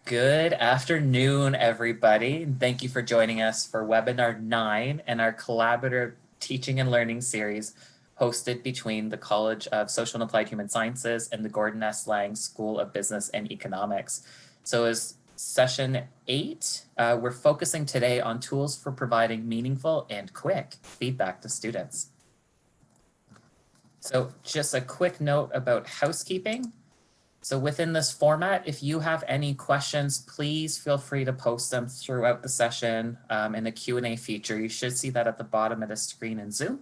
Good afternoon, everybody. Thank you for joining us for webinar 9 in our collaborative teaching and learning series hosted between the College of Social and Applied Human Sciences and the Gordon S. Lang School of Business and Economics. So as session 8, we're focusing today on tools for providing meaningful and quick feedback to students. So just a quick note about housekeeping. So within this format, if you have any questions, please feel free to post them throughout the session in the Q&A feature. You should see that at the bottom of the screen in Zoom.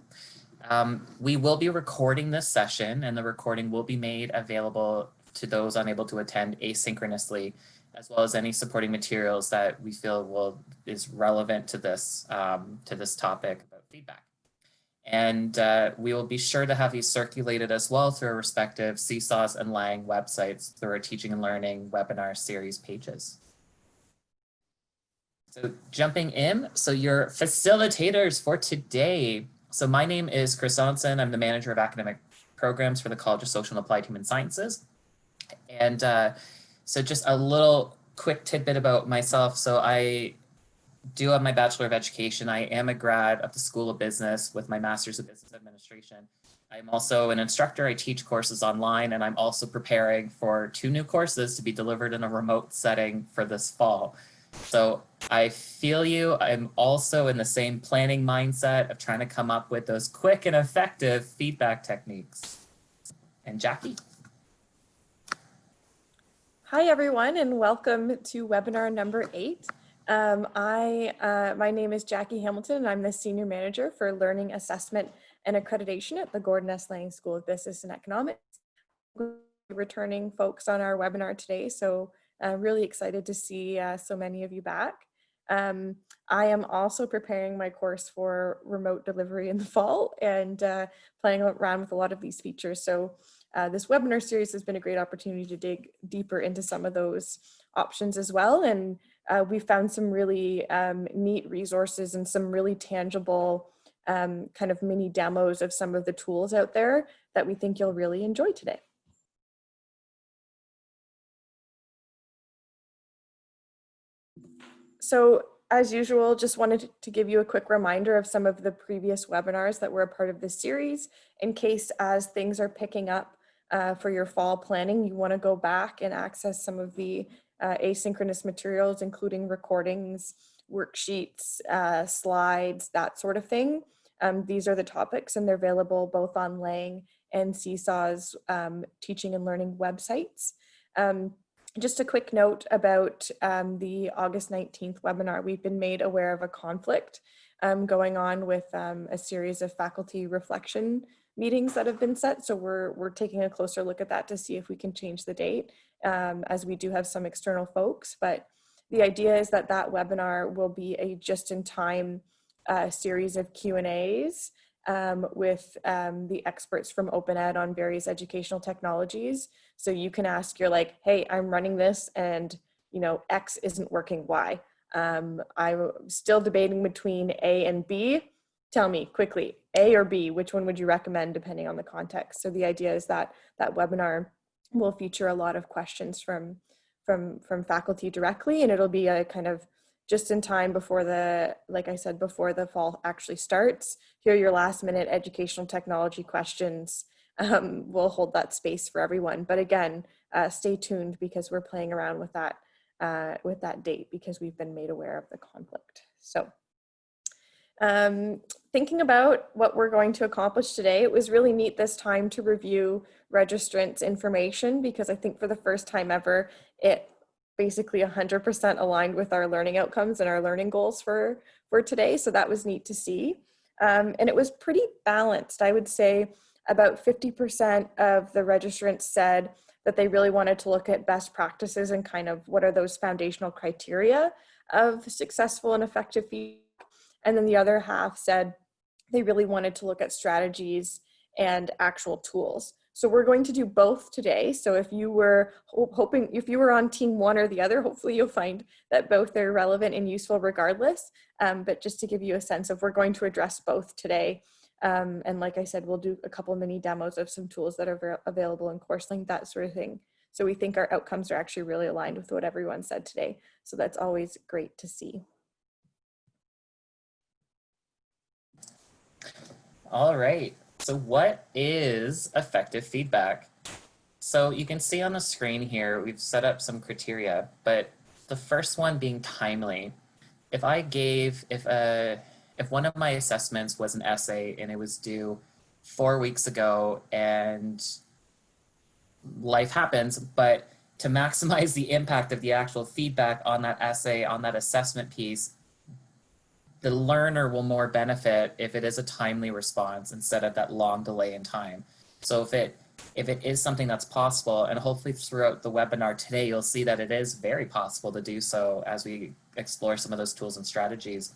We will be recording this session, and the recording will be made available to those unable to attend asynchronously, as well as any supporting materials that we feel is relevant to this topic about feedback. And we will be sure to have these circulated as well through our respective CSAHS and Lang websites through our teaching and learning webinar series pages. So jumping in, so your facilitators for today. So my name is Chris Onson. I'm the manager of academic programs for the College of Social and Applied Human Sciences. And so just a little quick tidbit about myself. So I do have my Bachelor of Education. I am a grad of the School of Business with my Master's of Business Administration. I'm also an instructor. I teach courses online, and I'm also preparing for 2 new courses to be delivered in a remote setting for this fall. So I feel you. I'm also in the same planning mindset of trying to come up with those quick and effective feedback techniques. And Jackie? Hi, everyone, and welcome to webinar number 8. My name is Jackie Hamilton, and I'm the Senior Manager for Learning Assessment and Accreditation at the Gordon S. Lang School of Business and Economics. Returning folks on our webinar today, so really excited to see so many of you back. I am also preparing my course for remote delivery in the fall and playing around with a lot of these features. So this webinar series has been a great opportunity to dig deeper into some of those options as well. And we found some really neat resources and some really tangible kind of mini demos of some of the tools out there that we think you'll really enjoy today. So as usual, just wanted to give you a quick reminder of some of the previous webinars that were a part of this series, in case as things are picking up for your fall planning, you want to go back and access some of the asynchronous materials, including recordings, worksheets, slides, that sort of thing. These are the topics, and they're available both on Lang and CSAH's teaching and learning websites. Just a quick note about the August 19th webinar. We've been made aware of a conflict going on with a series of faculty reflection meetings that have been set. So we're taking a closer look at that to see if we can change the date, as we do have some external folks. But the idea is that that webinar will be a just-in-time series of Q&As with the experts from Open Ed on various educational technologies. So you can ask, you're like, hey, I'm running this and X isn't working, Y. I'm still debating between A and B. Tell me quickly, A or B, which one would you recommend depending on the context? So the idea is that that webinar will feature a lot of questions from faculty directly, and it'll be a kind of just in time before like I said, before the fall actually starts. Here are your last minute educational technology questions. We'll hold that space for everyone. But again, stay tuned because we're playing around with that date because we've been made aware of the conflict. So thinking about what we're going to accomplish today, it was really neat this time to review registrants' information because I think for the first time ever, it basically 100% aligned with our learning outcomes and our learning goals for today. So that was neat to see. And it was pretty balanced. I would say about 50% of the registrants said that they really wanted to look at best practices and kind of what are those foundational criteria of successful and effective feedback. And then the other half said they really wanted to look at strategies and actual tools. So we're going to do both today. So if you were if you were on team one or the other, hopefully you'll find that both are relevant and useful regardless. But just to give you a sense of, we're going to address both today. And like I said, we'll do a couple of mini demos of some tools that are available in CourseLink, that sort of thing. So we think our outcomes are actually really aligned with what everyone said today. So that's always great to see. All right, so what is effective feedback? So you can see on the screen here, we've set up some criteria, but the first one being timely. If one of my assessments was an essay and it was due 4 weeks ago and life happens, but to maximize the impact of the actual feedback on that essay, on that assessment piece, the learner will more benefit if it is a timely response instead of that long delay in time. So if it is something that's possible, and hopefully throughout the webinar today, you'll see that it is very possible to do so as we explore some of those tools and strategies.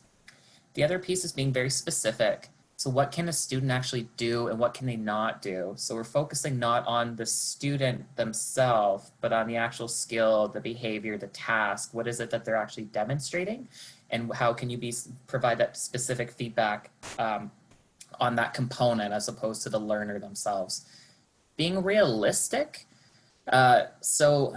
The other piece is being very specific. So what can a student actually do and what can they not do? So we're focusing not on the student themselves, but on the actual skill, the behavior, the task. What is it that they're actually demonstrating? And how can you provide that specific feedback on that component as opposed to the learner themselves? Being realistic. So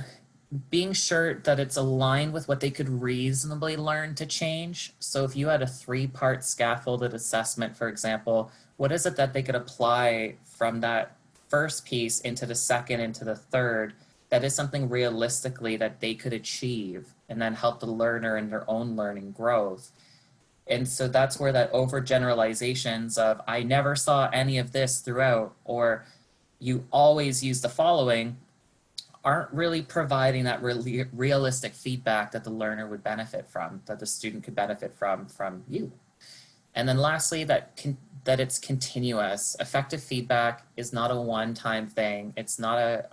being sure that it's aligned with what they could reasonably learn to change. So if you had a 3-part scaffolded assessment, for example, what is it that they could apply from that first piece into the second, into the third, that is something realistically that they could achieve and then help the learner in their own learning growth. And so that's where that overgeneralizations of I never saw any of this throughout, or you always use the following, aren't really providing that really realistic feedback that the learner would benefit from, that the student could benefit from you. And then lastly, that it's continuous. Effective feedback is not a one-time thing. It's not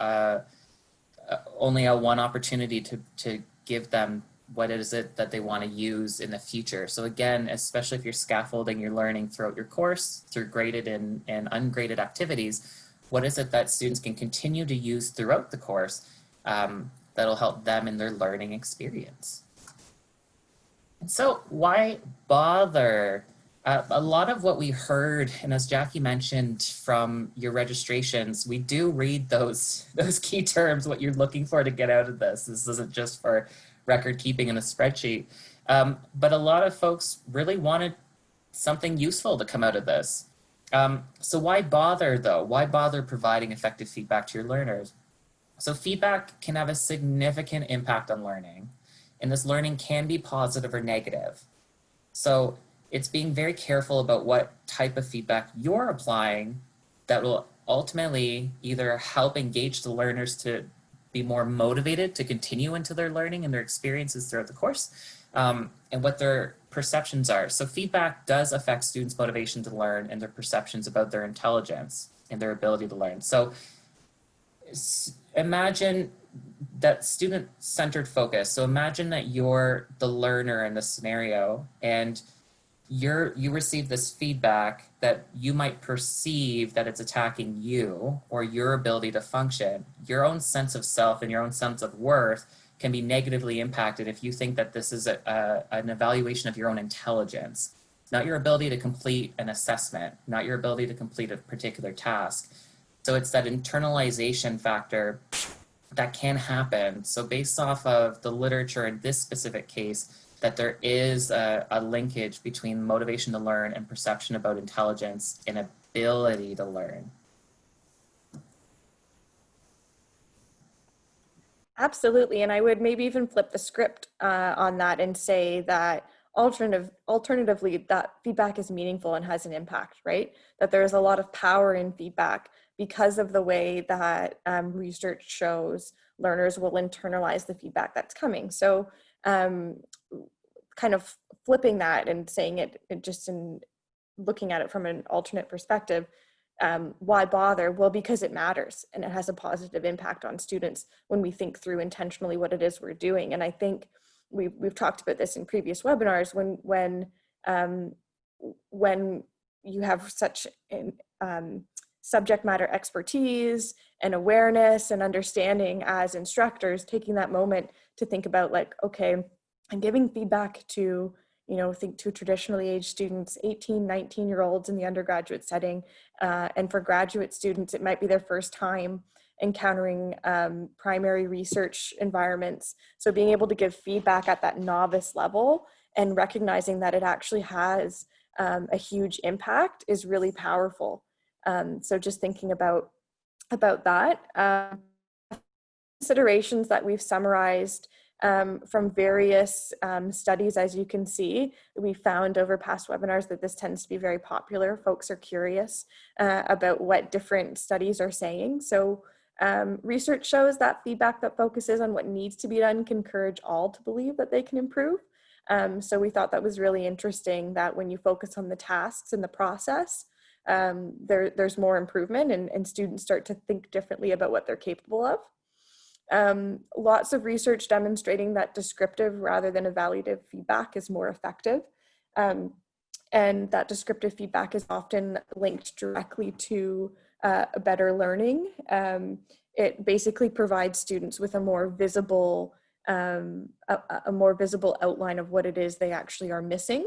only a one opportunity to give them what is it that they want to use in the future. So again, especially if you're scaffolding your learning throughout your course, through graded and ungraded activities, what is it that students can continue to use throughout the course that'll help them in their learning experience? And so why bother? A lot of what we heard, and as Jackie mentioned from your registrations, we do read those key terms, what you're looking for to get out of this. This isn't just for record keeping in a spreadsheet. But a lot of folks really wanted something useful to come out of this. So why bother though? Why bother providing effective feedback to your learners? So feedback can have a significant impact on learning, and this learning can be positive or negative. So it's being very careful about what type of feedback you're applying that will ultimately either help engage the learners to be more motivated to continue into their learning and their experiences throughout the course, and what their perceptions are. So feedback does affect students' motivation to learn and their perceptions about their intelligence and their ability to learn. So imagine that student-centered focus. So imagine that you're the learner in this scenario and you receive this feedback that you might perceive that it's attacking you or your ability to function. Your own sense of self and your own sense of worth can be negatively impacted if you think that this is an evaluation of your own intelligence, not your ability to complete an assessment, not your ability to complete a particular task. So it's that internalization factor that can happen. So based off of the literature in this specific case, that there is a linkage between motivation to learn and perception about intelligence and ability to learn. Absolutely, and I would maybe even flip the script on that and say that alternatively, that feedback is meaningful and has an impact, right? That there's a lot of power in feedback because of the way that research shows learners will internalize the feedback that's coming. So kind of flipping that and saying it just in looking at it from an alternate perspective, why bother? Well, because it matters and it has a positive impact on students when we think through intentionally what it is we're doing. And I think we've talked about this in previous webinars when you have such subject matter expertise and awareness and understanding as instructors, taking that moment to think about like, okay, I'm giving feedback to, think to traditionally aged students, 18, 19-year-olds in the undergraduate setting. And for graduate students, it might be their first time. encountering primary research environments. So being able to give feedback at that novice level and recognizing that it actually has a huge impact is really powerful. So just thinking about that. Considerations that we've summarized from various studies, as you can see, we found over past webinars that this tends to be very popular. Folks are curious about what different studies are saying. So research shows that feedback that focuses on what needs to be done can encourage all to believe that they can improve. So we thought that was really interesting, that when you focus on the tasks and the process, there's more improvement, and students start to think differently about what they're capable of. Lots of research demonstrating that descriptive rather than evaluative feedback is more effective. And that descriptive feedback is often linked directly to a better learning. It basically provides students with a more visible outline of what it is they actually are missing.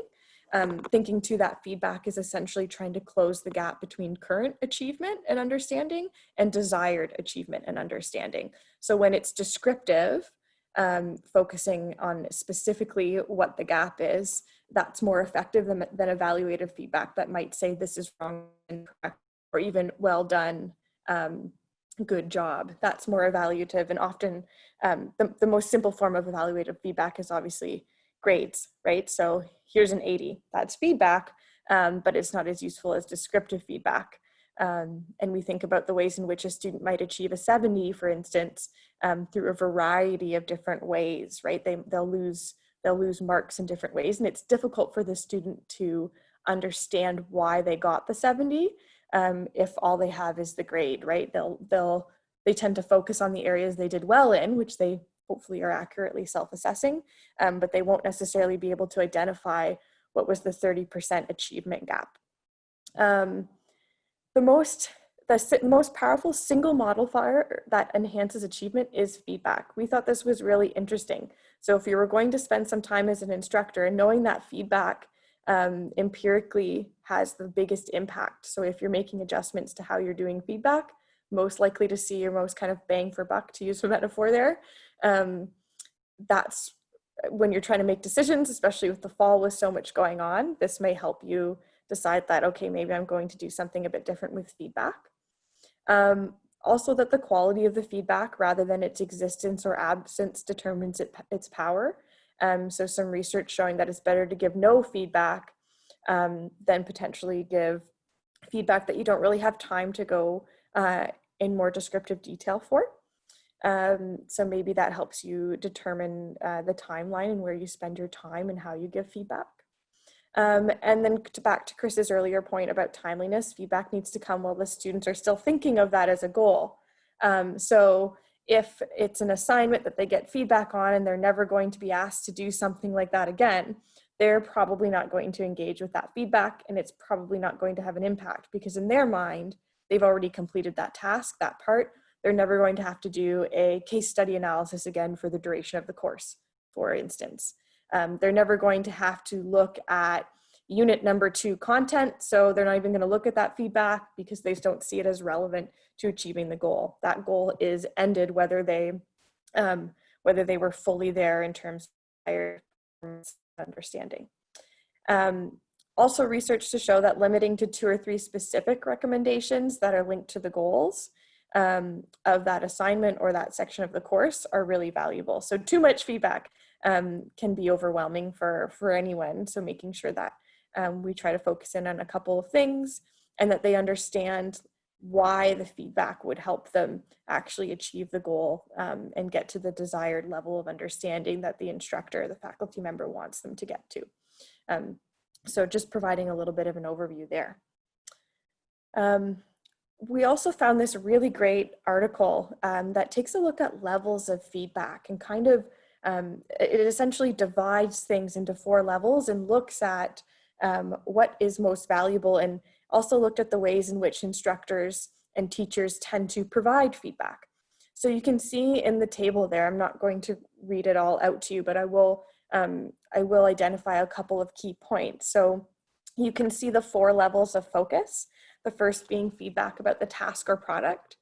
Thinking to that feedback is essentially trying to close the gap between current achievement and understanding and desired achievement and understanding. So when it's descriptive, focusing on specifically what the gap is, that's more effective than evaluative feedback that might say this is wrong and correct, or even well done, good job. That's more evaluative, and often the most simple form of evaluative feedback is obviously grades, right? So here's an 80, that's feedback, but it's not as useful as descriptive feedback. And we think about the ways in which a student might achieve a 70, for instance, through a variety of different ways, right? They'll lose marks in different ways, and it's difficult for the student to understand why they got the 70 if all they have is the grade, right? They tend to focus on the areas they did well in, which they hopefully are accurately self-assessing, but they won't necessarily be able to identify what was the 30% achievement gap. The most powerful single modifier that enhances achievement is feedback. We thought this was really interesting. So if you were going to spend some time as an instructor, and knowing that feedback empirically has the biggest impact. So if you're making adjustments to how you're doing feedback, most likely to see your most kind of bang for buck, to use a metaphor there. That's when you're trying to make decisions, especially with the fall with so much going on. This may help you decide that, okay, maybe I'm going to do something a bit different with feedback. Also, that the quality of the feedback rather than its existence or absence determines its power. So some research showing that it's better to give no feedback than potentially give feedback that you don't really have time to go in more descriptive detail for. So maybe that helps you determine the timeline and where you spend your time and how you give feedback. And then back to Chris's earlier point about timeliness, feedback needs to come while the students are still thinking of that as a goal. So if it's an assignment that they get feedback on and they're never going to be asked to do something like that again, they're probably not going to engage with that feedback, and it's probably not going to have an impact, because in their mind, they've already completed that task, that part. They're never going to have to do a case study analysis again for the duration of the course, for instance. They're never going to have to look at unit number 2 content, so they're not even going to look at that feedback because they don't see it as relevant to achieving the goal. That goal is ended whether they were fully there in terms of understanding. Also, research to show that limiting to 2 or 3 specific recommendations that are linked to the goals of that assignment or that section of the course are really valuable. So too much feedback can be overwhelming for anyone. So making sure that we try to focus in on a couple of things, and that they understand why the feedback would help them actually achieve the goal and get to the desired level of understanding that the instructor, the faculty member, wants them to get to. So just providing a little bit of an overview there. We also found this really great article that takes a look at levels of feedback, and kind of, it essentially divides things into 4 levels and looks at what is most valuable, and also looked at the ways in which instructors and teachers tend to provide feedback. So you can see in the table there, I'm not going to read it all out to you, but I will identify a couple of key points. So you can see the 4 levels of focus. The first being feedback about the task or product.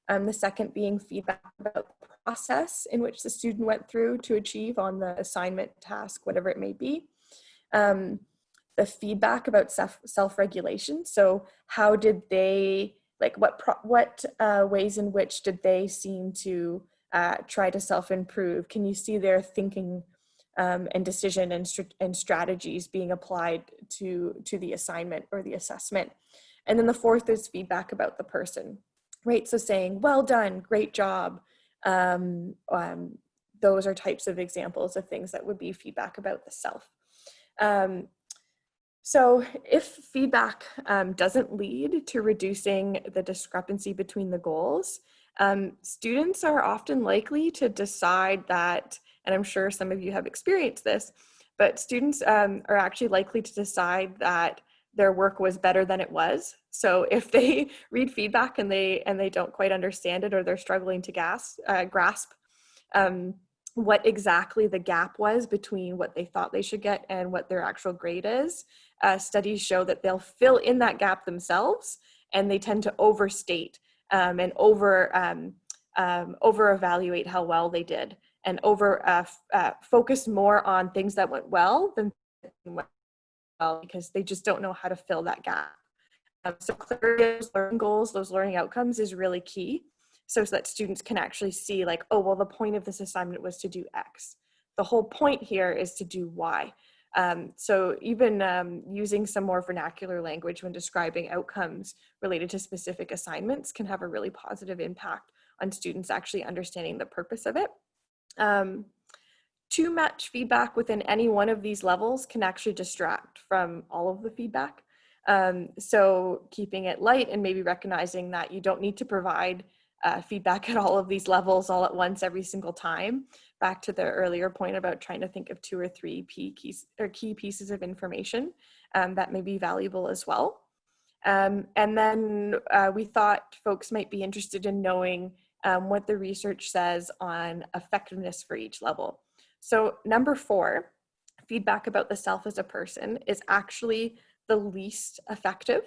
The second being feedback about the process in which the student went through to achieve on the assignment, task, whatever it may be. The feedback about self-regulation. So how did they, like what ways in which did they seem to try to self-improve? Can you see their thinking and decision and strategies being applied to the assignment or the assessment? And then the fourth is feedback about the person, right? So saying, well done, great job. Those are types of examples of things that would be feedback about the self. So if feedback doesn't lead to reducing the discrepancy between the goals, students are often likely to decide that, and I'm sure some of you have experienced this, but students are actually likely to decide that their work was better than it was. So if they read feedback and they don't quite understand it, or they're struggling to grasp what exactly the gap was between what they thought they should get and what their actual grade is, studies show that they'll fill in that gap themselves, and they tend to overstate and over evaluate how well they did, and focus more on things that went well than went well, because they just don't know how to fill that gap. So clarity of those learning goals, those learning outcomes is really key, so that students can actually see like, oh, well, the point of this assignment was to do X. The whole point here is to do Y. So even using some more vernacular language when describing outcomes related to specific assignments can have a really positive impact on students actually understanding the purpose of it. Too much feedback within any one of these levels can actually distract from all of the feedback. So keeping it light and maybe recognizing that you don't need to provide feedback at all of these levels all at once every single time. Back to the earlier point about trying to think of 2 or 3 key pieces of information that may be valuable as well. And then we thought folks might be interested in knowing what the research says on effectiveness for each level. So number 4, feedback about the self as a person, is actually the least effective.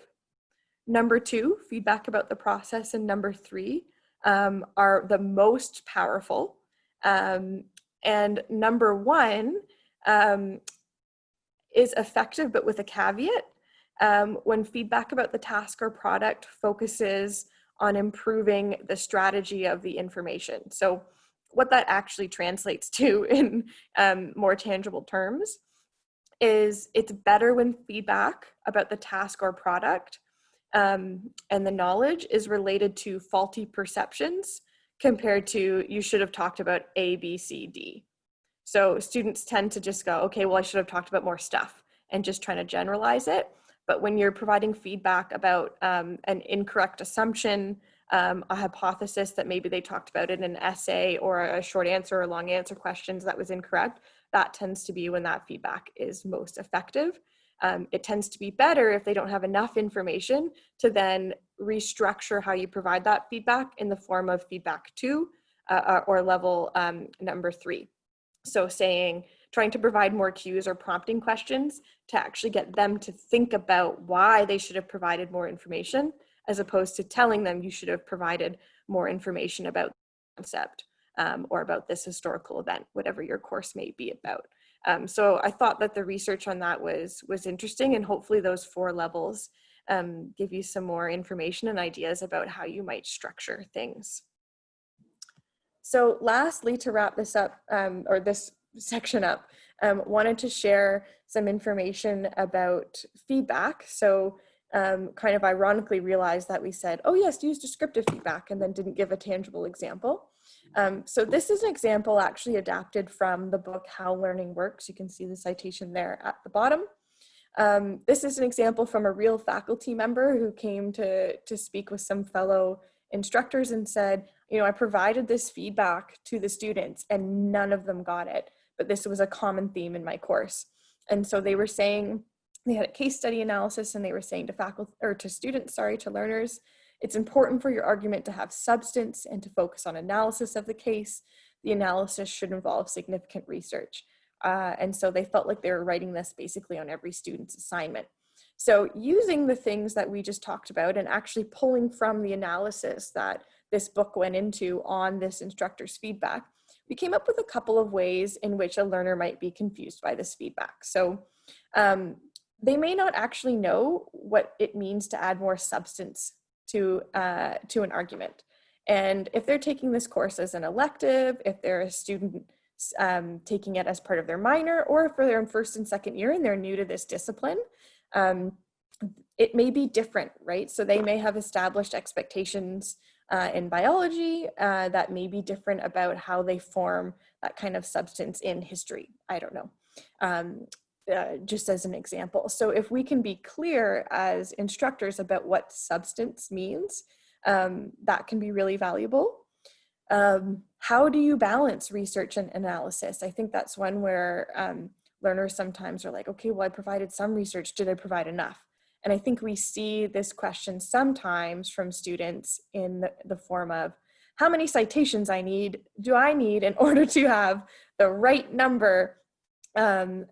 Number 2, feedback about the process, and number 3 are the most powerful. And number 1 is effective, but with a caveat. When feedback about the task or product focuses on improving the strategy of the information. So what that actually translates to in more tangible terms is it's better when feedback about the task or product and the knowledge is related to faulty perceptions compared to you should have talked about A, B, C, D. So students tend to just go, okay, well, I should have talked about more stuff, and just trying to generalize it. But when you're providing feedback about an incorrect assumption, a hypothesis that maybe they talked about in an essay or a short answer or long answer questions that was incorrect, that tends to be when that feedback is most effective. It tends to be better if they don't have enough information to then restructure how you provide that feedback in the form of feedback 2 or level number 3. So trying to provide more cues or prompting questions to actually get them to think about why they should have provided more information, as opposed to telling them you should have provided more information about the concept or about this historical event, whatever your course may be about. So I thought that the research on that was interesting, and hopefully those 4 levels give you some more information and ideas about how you might structure things. So lastly, to wrap this up, or this section up, wanted to share some information about feedback. So kind of ironically realized that we said, oh yes, use descriptive feedback, and then didn't give a tangible example. So this is an example actually adapted from the book How Learning Works. You can see the citation there at the bottom. This is an example from a real faculty member who came to speak with some fellow instructors and said, you know, I provided this feedback to the students and none of them got it, but this was a common theme in my course. And so they were saying, they had a case study analysis, and they were saying to faculty, or to students, sorry, to learners, it's important for your argument to have substance and to focus on analysis of the case. The analysis should involve significant research. And so they felt like they were writing this basically on every student's assignment. So using the things that we just talked about and actually pulling from the analysis that this book went into on this instructor's feedback, we came up with a couple of ways in which a learner might be confused by this feedback. So they may not actually know what it means to add more substance to an argument. And if they're taking this course as an elective, if they're a student taking it as part of their minor, or if they're in first and second year and they're new to this discipline, it may be different, right? So they may have established expectations in biology that may be different about how they form that kind of substance in history. I don't know. Just as an example. So if we can be clear as instructors about what substance means, that can be really valuable. How do you balance research and analysis? I think that's one where learners sometimes are like, okay, well, I provided some research, did I provide enough? And I think we see this question sometimes from students in the form of, how many citations do I need in order to have the right number and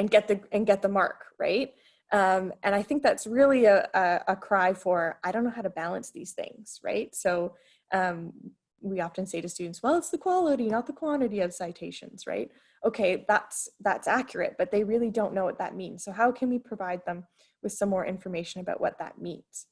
get the mark, right? And I think that's really a cry for, I don't know how to balance these things, right? So we often say to students, well, it's the quality, not the quantity of citations, right? Okay, that's accurate, but they really don't know what that means. So how can we provide them with some more information about what that means?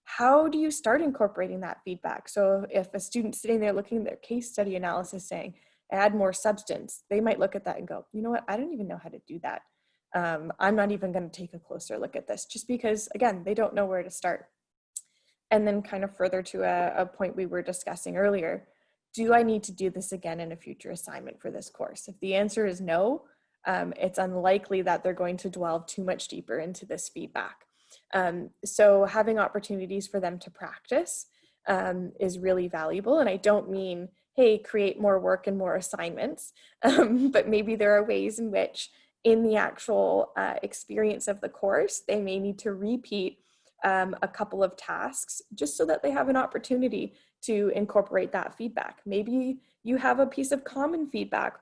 How do you start incorporating that feedback? So if a student's sitting there looking at their case study analysis saying, add more substance, they might look at that and go, you know what, I don't even know how to do that. I'm not even going to take a closer look at this, just because, again, they don't know where to start. And then kind of further to a point we were discussing earlier, do I need to do this again in a future assignment for this course? If the answer is no, it's unlikely that they're going to delve too much deeper into this feedback. So having opportunities for them to practice is really valuable. And I don't mean, hey, create more work and more assignments, but maybe there are ways in which in the actual experience of the course, they may need to repeat a couple of tasks just so that they have an opportunity to incorporate that feedback. Maybe you have a piece of common feedback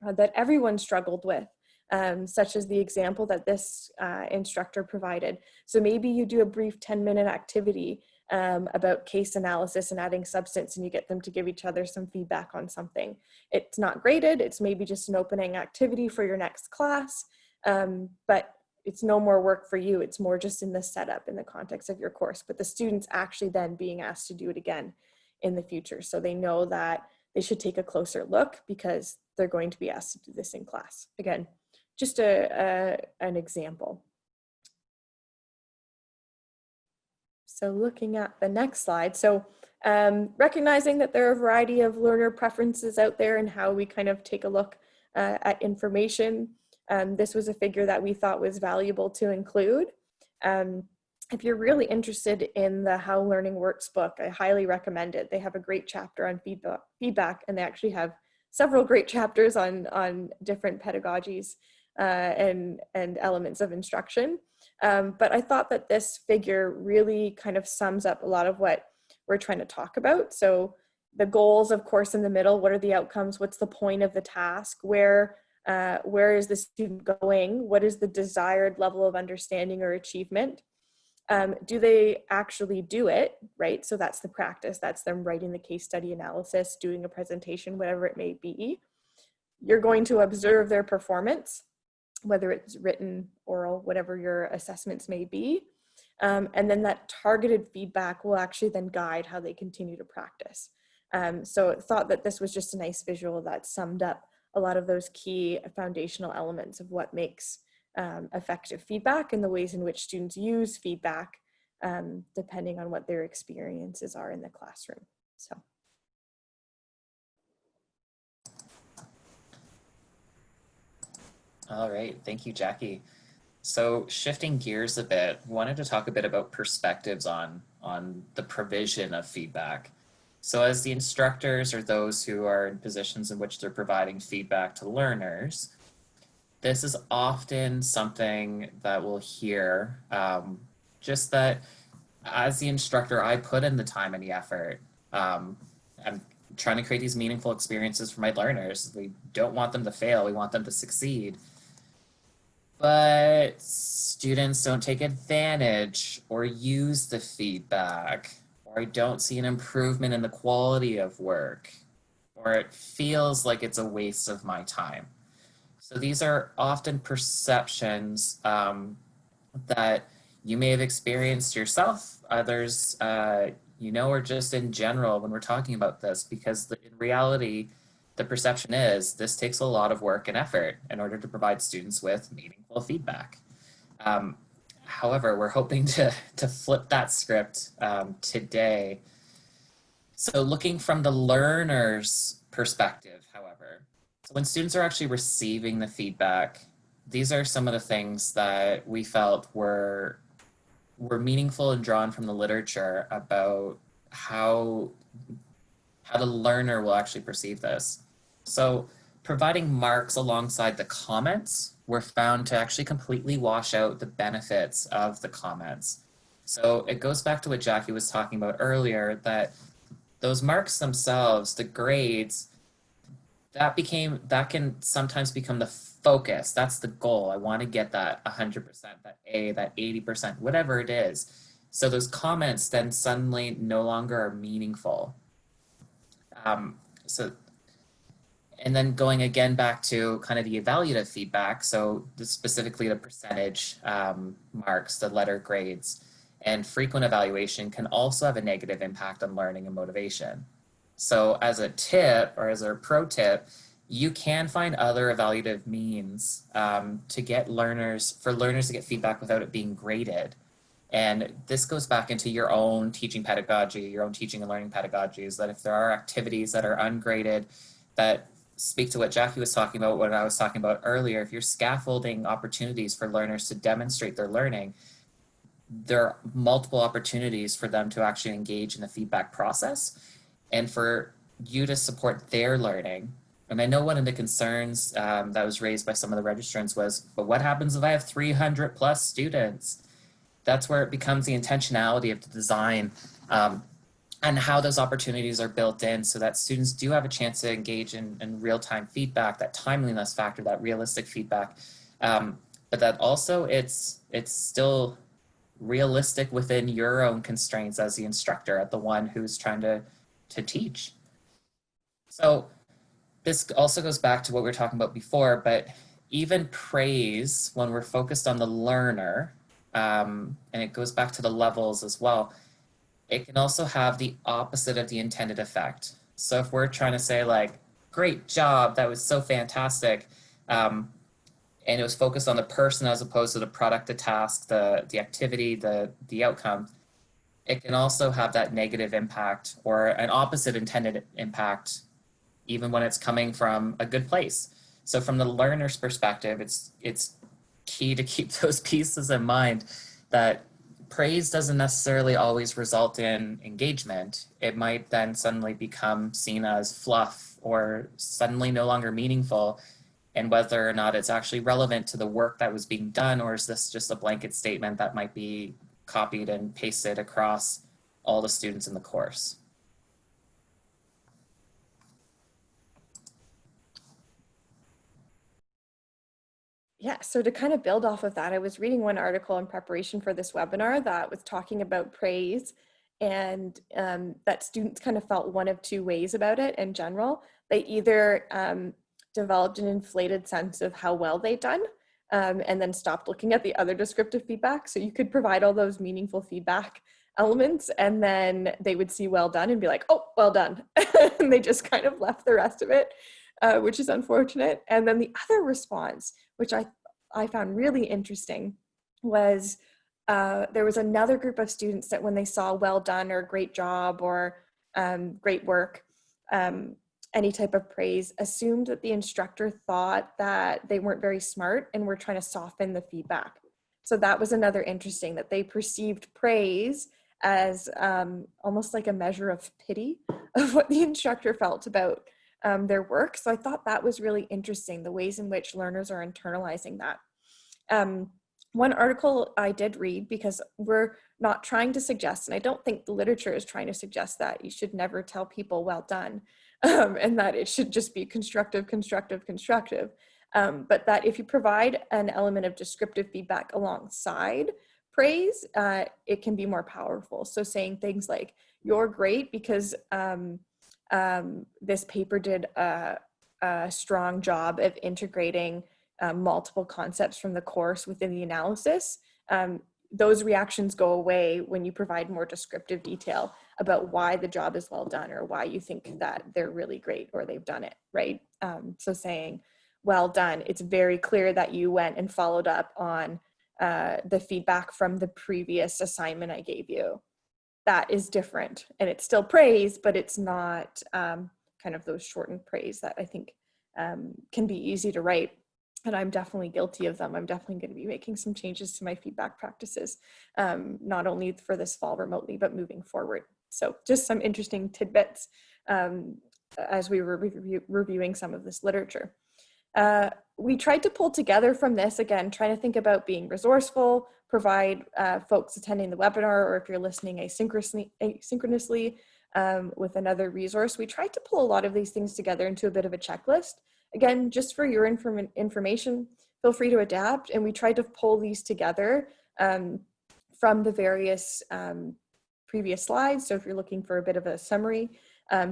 that everyone struggled with, such as the example that this instructor provided. So maybe you do a brief 10-minute activity about case analysis and adding substance, and you get them to give each other some feedback on something. It's not graded, it's maybe just an opening activity for your next class, but it's no more work for you. It's more just in the setup, in the context of your course, but the students actually then being asked to do it again in the future. So they know that they should take a closer look because they're going to be asked to do this in class. Again, just an example. So looking at the next slide, so recognizing that there are a variety of learner preferences out there and how we kind of take a look at information. This was a figure that we thought was valuable to include. If you're really interested in the How Learning Works book, I highly recommend it. They have a great chapter on feedback, and they actually have several great chapters on different pedagogies and elements of instruction. But I thought that this figure really kind of sums up a lot of what we're trying to talk about. So the goals, of course, in the middle, what are the outcomes? What's the point of the task? Where is the student going? What is the desired level of understanding or achievement? Do they actually do it, right? So that's the practice. That's them writing the case study analysis, doing a presentation, whatever it may be. You're going to observe their performance, whether it's written, oral, whatever your assessments may be. And then that targeted feedback will actually then guide how they continue to practice. So I thought that this was just a nice visual that summed up a lot of those key foundational elements of what makes effective feedback and the ways in which students use feedback depending on what their experiences are in the classroom. So. All right, thank you, Jackie. So shifting gears a bit, wanted to talk a bit about perspectives on the provision of feedback. So as the instructors or those who are in positions in which they're providing feedback to learners, this is often something that we'll hear, just that as the instructor, I put in the time and the effort. I'm trying to create these meaningful experiences for my learners. We don't want them to fail, we want them to succeed. but students don't take advantage or use the feedback, or I don't see an improvement in the quality of work, or it feels like it's a waste of my time. So these are often perceptions that you may have experienced yourself, others or just in general when we're talking about this, because in reality, the perception is this takes a lot of work and effort in order to provide students with meaningful feedback. Um, However, we're hoping to flip that script today. So looking from the learner's perspective, however, so when students are actually receiving the feedback, these are some of the things that we felt were meaningful and drawn from the literature about how the learner will actually perceive this. So providing marks alongside the comments were found to actually completely wash out the benefits of the comments. So it goes back to what Jackie was talking about earlier, that those marks themselves, the grades, that can sometimes become the focus. That's the goal. I want to get that 100%, that A, that 80%, whatever it is. So those comments then suddenly no longer are meaningful. So, and then going again back to kind of the evaluative feedback, so specifically the percentage marks, the letter grades, and frequent evaluation can also have a negative impact on learning and motivation. So as a tip, or as a pro tip, you can find other evaluative means to get learners to get feedback without it being graded. And this goes back into your own teaching pedagogy, your own teaching and learning pedagogies, that if there are activities that are ungraded that speak to what Jackie was talking about, what I was talking about earlier, if you're scaffolding opportunities for learners to demonstrate their learning, there are multiple opportunities for them to actually engage in the feedback process and for you to support their learning. And I know one of the concerns that was raised by some of the registrants was, but what happens if I have 300 plus students? That's where it becomes the intentionality of the design and how those opportunities are built in so that students do have a chance to engage in real-time feedback, that timeliness factor, that realistic feedback, but that also it's still realistic within your own constraints as the instructor, at the one who's trying to teach. So this also goes back to what we were talking about before, but even praise, when we're focused on the learner, and it goes back to the levels as well, it can also have the opposite of the intended effect. So if we're trying to say like, great job, that was so fantastic, and it was focused on the person as opposed to the product, the task, the activity, the outcome, it can also have that negative impact or an opposite intended impact, even when it's coming from a good place. So from the learner's perspective, it's key to keep those pieces in mind, that praise doesn't necessarily always result in engagement. It might then suddenly become seen as fluff or suddenly no longer meaningful, and whether or not it's actually relevant to the work that was being done, or is this just a blanket statement that might be copied and pasted across all the students in the course. Yeah, so to kind of build off of that, I was reading one article in preparation for this webinar that was talking about praise, and that students kind of felt one of two ways about it in general. They either developed an inflated sense of how well they'd done, and then stopped looking at the other descriptive feedback. So you could provide all those meaningful feedback elements, and then they would see well done and be like, oh, well done. And they just kind of left the rest of it, which is unfortunate. And then the other response, which I found really interesting, was there was another group of students that when they saw well done or great job or great work, any type of praise, assumed that the instructor thought that they weren't very smart and were trying to soften the feedback. So that was another interesting, that they perceived praise as almost like a measure of pity of what the instructor felt about their work. So I thought that was really interesting, the ways in which learners are internalizing that. One article I did read, because we're not trying to suggest, and I don't think the literature is trying to suggest that you should never tell people well done, and that it should just be constructive, constructive, constructive. But that if you provide an element of descriptive feedback alongside praise, it can be more powerful. So saying things like, you're great because this paper did a strong job of integrating multiple concepts from the course within the analysis. Those reactions go away when you provide more descriptive detail about why the job is well done or why you think that they're really great or they've done it, right? So saying, well done, it's very clear that you went and followed up on the feedback from the previous assignment I gave you. That is different, and it's still praise, but it's not kind of those shortened praise that I think can be easy to write. And I'm definitely guilty of them. I'm definitely going to be making some changes to my feedback practices, not only for this fall remotely, but moving forward. So just some interesting tidbits as we were reviewing some of this literature. We tried to pull together from this, again, trying to think about being resourceful, provide folks attending the webinar, or if you're listening asynchronously with another resource. We tried to pull a lot of these things together into a bit of a checklist. Again, just for your information, feel free to adapt. And we tried to pull these together from the various previous slides. So if you're looking for a bit of a summary,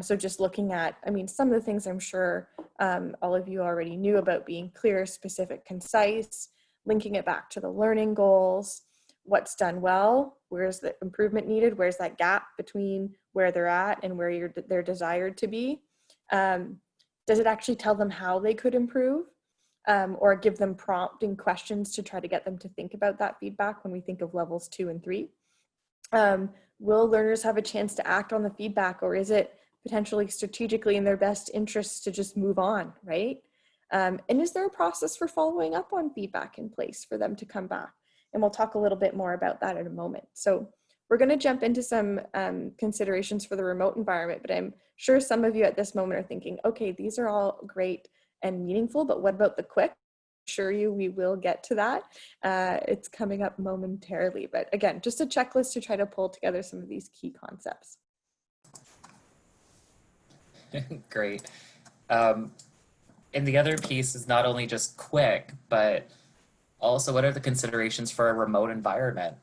so just looking at, I mean, some of the things I'm sure all of you already knew about: being clear, specific, concise, linking it back to the learning goals, what's done well, where's the improvement needed, where's that gap between where they're at and where they're desired to be. Does it actually tell them how they could improve, or give them prompting questions to try to get them to think about that feedback when we think of levels 2 and 3? Will learners have a chance to act on the feedback, or is it potentially strategically in their best interests to just move on, right? And is there a process for following up on feedback in place for them to come back? And we'll talk a little bit more about that in a moment. So we're going to jump into some considerations for the remote environment, but I'm sure some of you at this moment are thinking, okay, these are all great and meaningful, but what about the quick? I assure you we will get to that. It's coming up momentarily, but again, just a checklist to try to pull together some of these key concepts. Great. And the other piece is not only just quick, but also what are the considerations for a remote environment?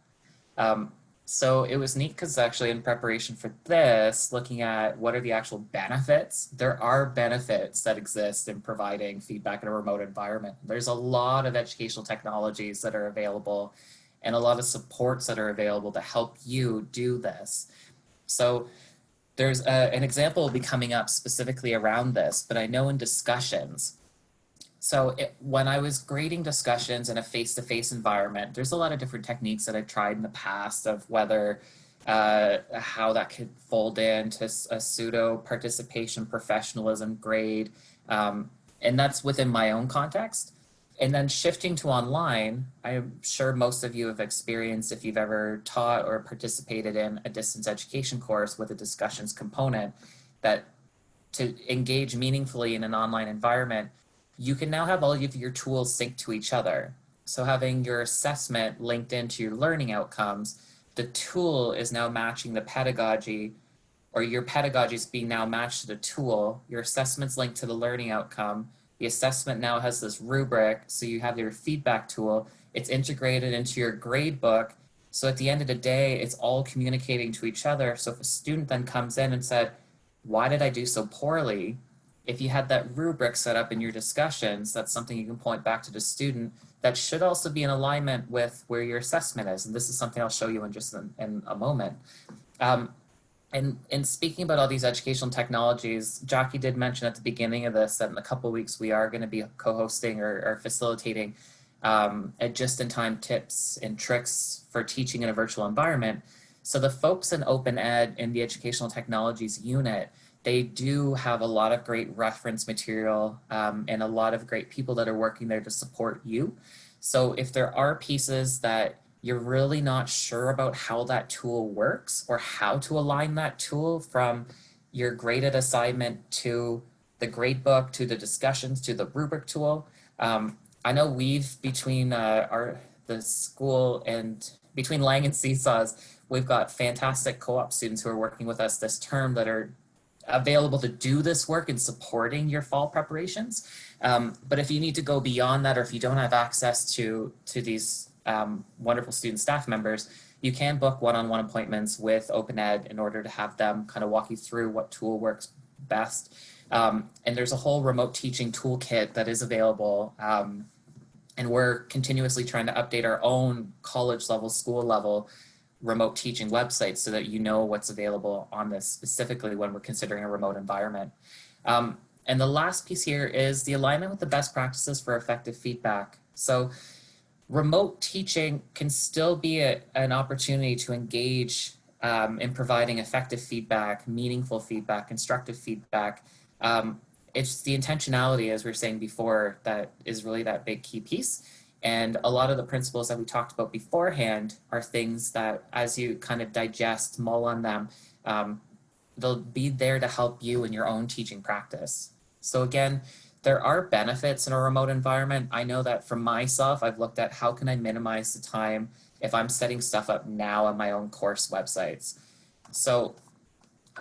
So it was neat because actually in preparation for this, looking at what are the actual benefits, there are benefits that exist in providing feedback in a remote environment. There's a lot of educational technologies that are available and a lot of supports that are available to help you do this. So there's an example will be coming up specifically around this, but I know in discussions, so when I was grading discussions in a face-to-face environment, there's a lot of different techniques that I've tried in the past of whether how that could fold into a pseudo participation professionalism grade. And that's within my own context. And then shifting to online, I'm sure most of you have experienced, if you've ever taught or participated in a distance education course with a discussions component, that to engage meaningfully in an online environment, you can now have all of your tools synced to each other. So having your assessment linked into your learning outcomes, the tool is now matching the pedagogy, or your pedagogy is being now matched to the tool. Your assessment's linked to the learning outcome. The assessment now has this rubric, so you have your feedback tool. It's integrated into your grade book. So at the end of the day, it's all communicating to each other. So if a student then comes in and said, why did I do so poorly? If you had that rubric set up in your discussions, that's something you can point back to the student. That should also be in alignment with where your assessment is. And this is something I'll show you in just in a moment. And speaking about all these educational technologies, Jackie did mention at the beginning of this that in a couple of weeks we are going to be co-hosting or facilitating a just-in-time tips and tricks for teaching in a virtual environment. So the folks in Open Ed in the Educational Technologies unit, they do have a lot of great reference material and a lot of great people that are working there to support you. So if there are pieces that you're really not sure about how that tool works or how to align that tool from your graded assignment to the grade book, to the discussions, to the rubric tool, I know we've, between the school and between Lang and CSAHS, we've got fantastic co-op students who are working with us this term that are available to do this work in supporting your fall preparations. But if you need to go beyond that, or if you don't have access to these wonderful student staff members, you can book one-on-one appointments with OpenEd in order to have them kind of walk you through what tool works best. And there's a whole remote teaching toolkit that is available. And we're continuously trying to update our own college level, school level remote teaching websites so that you know what's available on this, specifically when we're considering a remote environment. And the last piece here is the alignment with the best practices for effective feedback. So remote teaching can still be an opportunity to engage in providing effective feedback, meaningful feedback, constructive feedback. It's the intentionality, as we were saying before, that is really that big key piece. And a lot of the principles that we talked about beforehand are things that, as you kind of digest, mull on them, they'll be there to help you in your own teaching practice. So again, there are benefits in a remote environment. I know that for myself, I've looked at how can I minimize the time if I'm setting stuff up now on my own course websites. So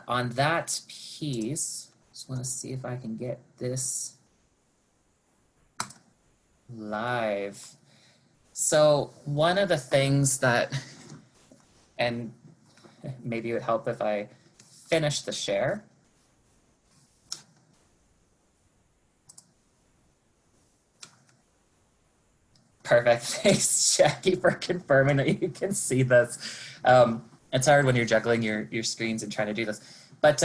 on that piece, just want to see if I can get this live. So one of the things that, and maybe it would help if I finish the share. Perfect. Thanks, Jackie, for confirming that you can see this. It's hard when you're juggling your screens and trying to do this. But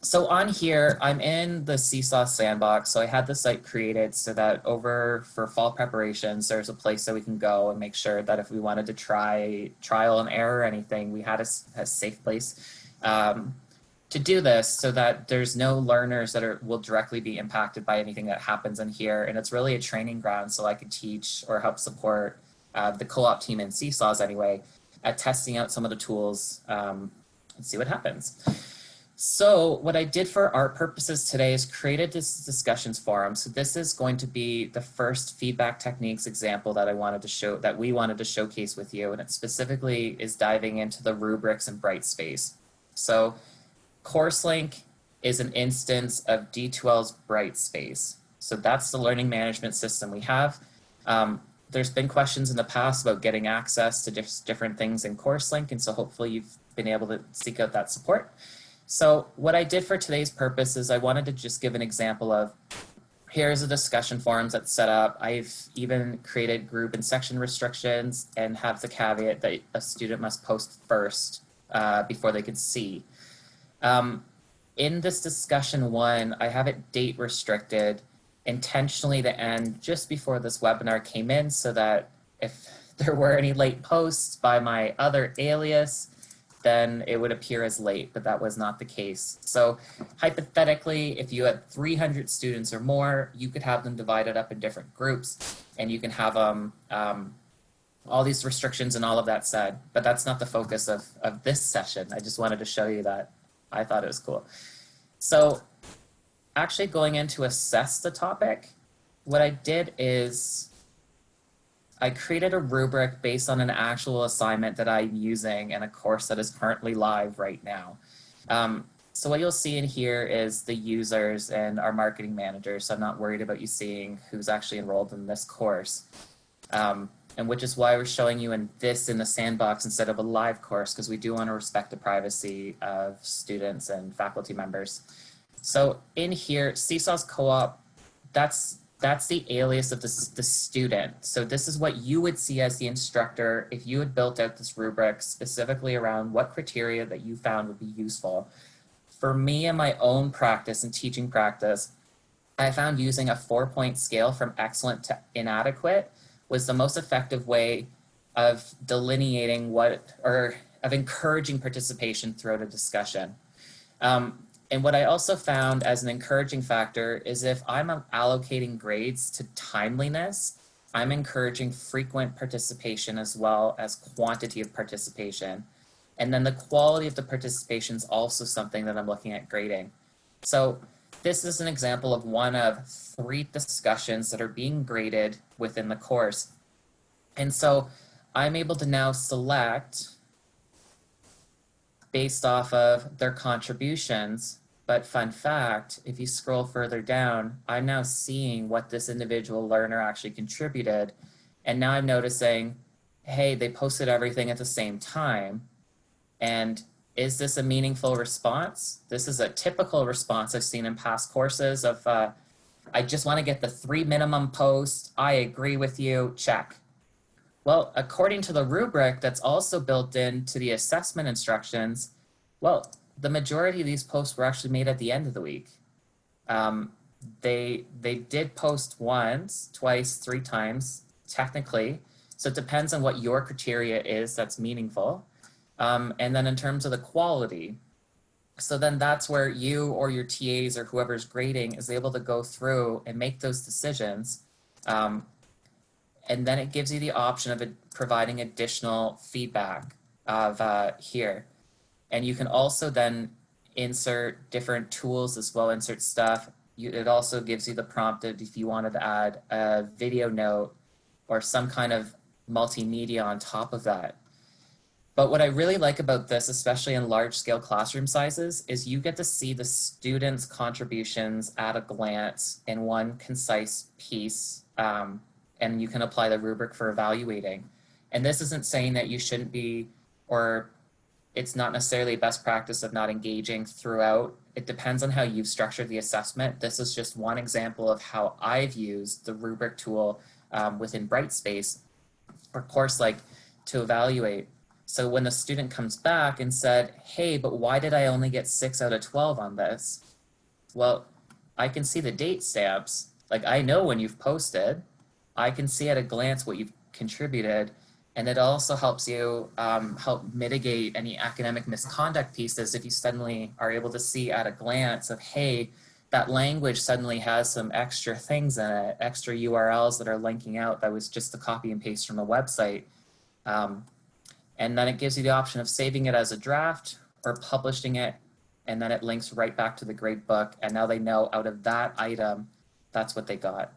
so on here, I'm in the CSAHS sandbox. So I had the site created so that over for fall preparations, there's a place that we can go and make sure that if we wanted to try trial and error or anything, we had a safe place to do this so that there's no learners that will directly be impacted by anything that happens in here. And it's really a training ground so I can teach or help support the co-op team in CSAHS anyway at testing out some of the tools and see what happens. So what I did for our purposes today is created this discussions forum. So this is going to be the first feedback techniques example that we wanted to showcase with you. And it specifically is diving into the rubrics and Brightspace. So CourseLink is an instance of D2L's Brightspace. So that's the learning management system we have. There's been questions in the past about getting access to different things in CourseLink. And so hopefully you've been able to seek out that support. So what I did for today's purpose is I wanted to just give an example of, here's a discussion forums that's set up. I've even created group and section restrictions and have the caveat that a student must post first before they could see. In this discussion one, I have it date restricted intentionally to end just before this webinar came in so that if there were any late posts by my other alias, then it would appear as late, but that was not the case. So hypothetically, if you had 300 students or more, you could have them divided up in different groups and you can have all these restrictions and all of that said, but that's not the focus of this session. I just wanted to show you that. I thought it was cool. So actually going in to assess the topic, what I did is I created a rubric based on an actual assignment that I'm using in a course that is currently live right now. So what you'll see in here is the users and our marketing managers. So I'm not worried about you seeing who's actually enrolled in this course. And which is why we're showing you in the sandbox instead of a live course, because we do want to respect the privacy of students and faculty members. So in here, CSAHS co-op, that's the alias of the student. So this is what you would see as the instructor if you had built out this rubric specifically around what criteria that you found would be useful. For me and my own practice and teaching practice, I found using a 4-point scale from excellent to inadequate was the most effective way of delineating of encouraging participation throughout a discussion. And what I also found as an encouraging factor is if I'm allocating grades to timeliness, I'm encouraging frequent participation as well as quantity of participation. And then the quality of the participation is also something that I'm looking at grading. So this is an example of one of 3 discussions that are being graded within the course. And so I'm able to now select based off of their contributions But fun fact, if you scroll further down, I'm now seeing what this individual learner actually contributed. And now I'm noticing, hey, they posted everything at the same time. And is this a meaningful response? This is a typical response I've seen in past courses of, I just want to get the 3 minimum posts. I agree with you, check. Well, according to the rubric that's also built into the assessment instructions, well, the majority of these posts were actually made at the end of the week. They did post once, twice, 3 times, technically. So it depends on what your criteria is that's meaningful. And then in terms of the quality, so then that's where you or your TAs or whoever's grading is able to go through and make those decisions. And then it gives you the option of providing additional feedback of here. And you can also then insert different tools as well, insert stuff. It also gives you the prompt that if you wanted to add a video note or some kind of multimedia on top of that. But what I really like about this, especially in large scale classroom sizes, is you get to see the students' contributions at a glance in one concise piece, and you can apply the rubric for evaluating. And this isn't saying that you shouldn't be, or it's not necessarily best practice of not engaging throughout. It depends on how you've structured the assessment. This is just one example of how I've used the rubric tool within Brightspace or Course-like to evaluate. So when the student comes back and said, hey, but why did I only get 6 out of 12 on this? Well, I can see the date stamps. Like, I know when you've posted. I can see at a glance what you've contributed. And it also helps you help mitigate any academic misconduct pieces if you suddenly are able to see at a glance of, hey, that language suddenly has some extra things in it, extra URLs that are linking out that was just a copy and paste from the website. And then it gives you the option of saving it as a draft or publishing it, and then it links right back to the grade book. And now they know out of that item, that's what they got.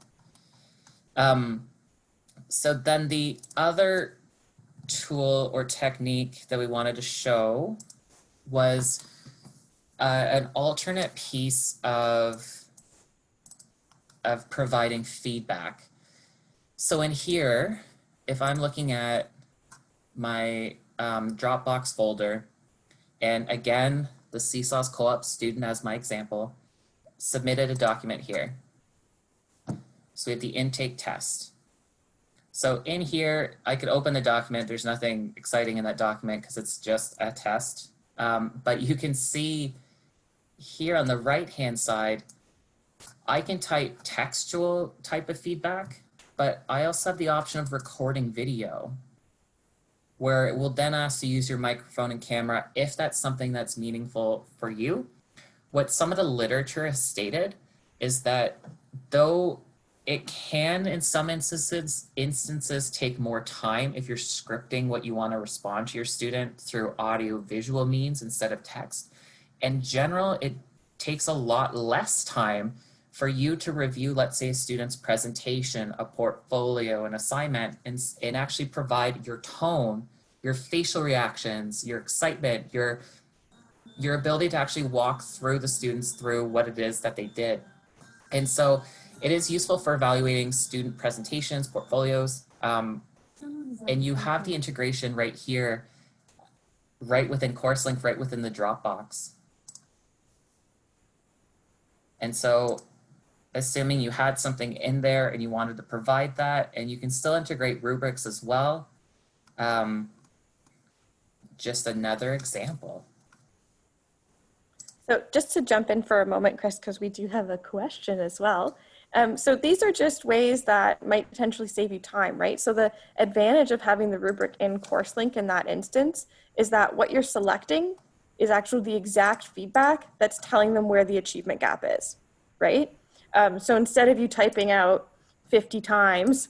So then the other tool or technique that we wanted to show was an alternate piece of providing feedback. So in here, if I'm looking at my Dropbox folder, and again, the CSAHS co-op student as my example, submitted a document here. So we have the intake test. So in here, I could open the document. There's nothing exciting in that document because it's just a test. But you can see here on the right-hand side, I can type textual type of feedback, but I also have the option of recording video, where it will then ask to use your microphone and camera if that's something that's meaningful for you. What some of the literature has stated is that though it can, in some instances take more time if you're scripting what you want to respond to your student through audio visual means instead of text. In general, it takes a lot less time for you to review, let's say, a student's presentation, a portfolio, an assignment, and actually provide your tone, your facial reactions, your excitement, your ability to actually walk through the students through what it is that they did. And so it is useful for evaluating student presentations, portfolios, and you have the integration right here, right within CourseLink, right within the Dropbox. And so assuming you had something in there and you wanted to provide that, and you can still integrate rubrics as well. Just another example. So just to jump in for a moment, Chris, because we do have a question as well. So these are just ways that might potentially save you time, right? So the advantage of having the rubric in CourseLink in that instance is that what you're selecting is actually the exact feedback that's telling them where the achievement gap is, right? So instead of you typing out 50 times,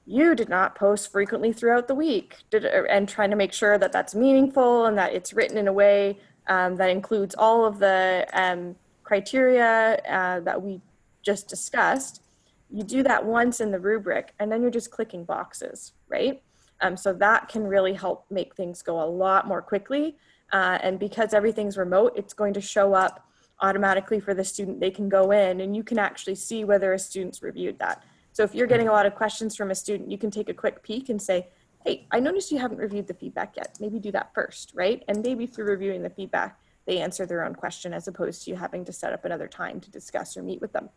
you did not post frequently throughout the week, and trying to make sure that that's meaningful and that it's written in a way that includes all of the criteria that we just discussed. You do that once in the rubric, and then you're just clicking boxes, right? So that can really help make things go a lot more quickly. And because everything's remote, it's going to show up automatically for the student, they can go in and you can actually see whether a student's reviewed that. So if you're getting a lot of questions from a student, you can take a quick peek and say, hey, I noticed you haven't reviewed the feedback yet. Maybe do that first, right? And maybe through reviewing the feedback, they answer their own question as opposed to you having to set up another time to discuss or meet with them.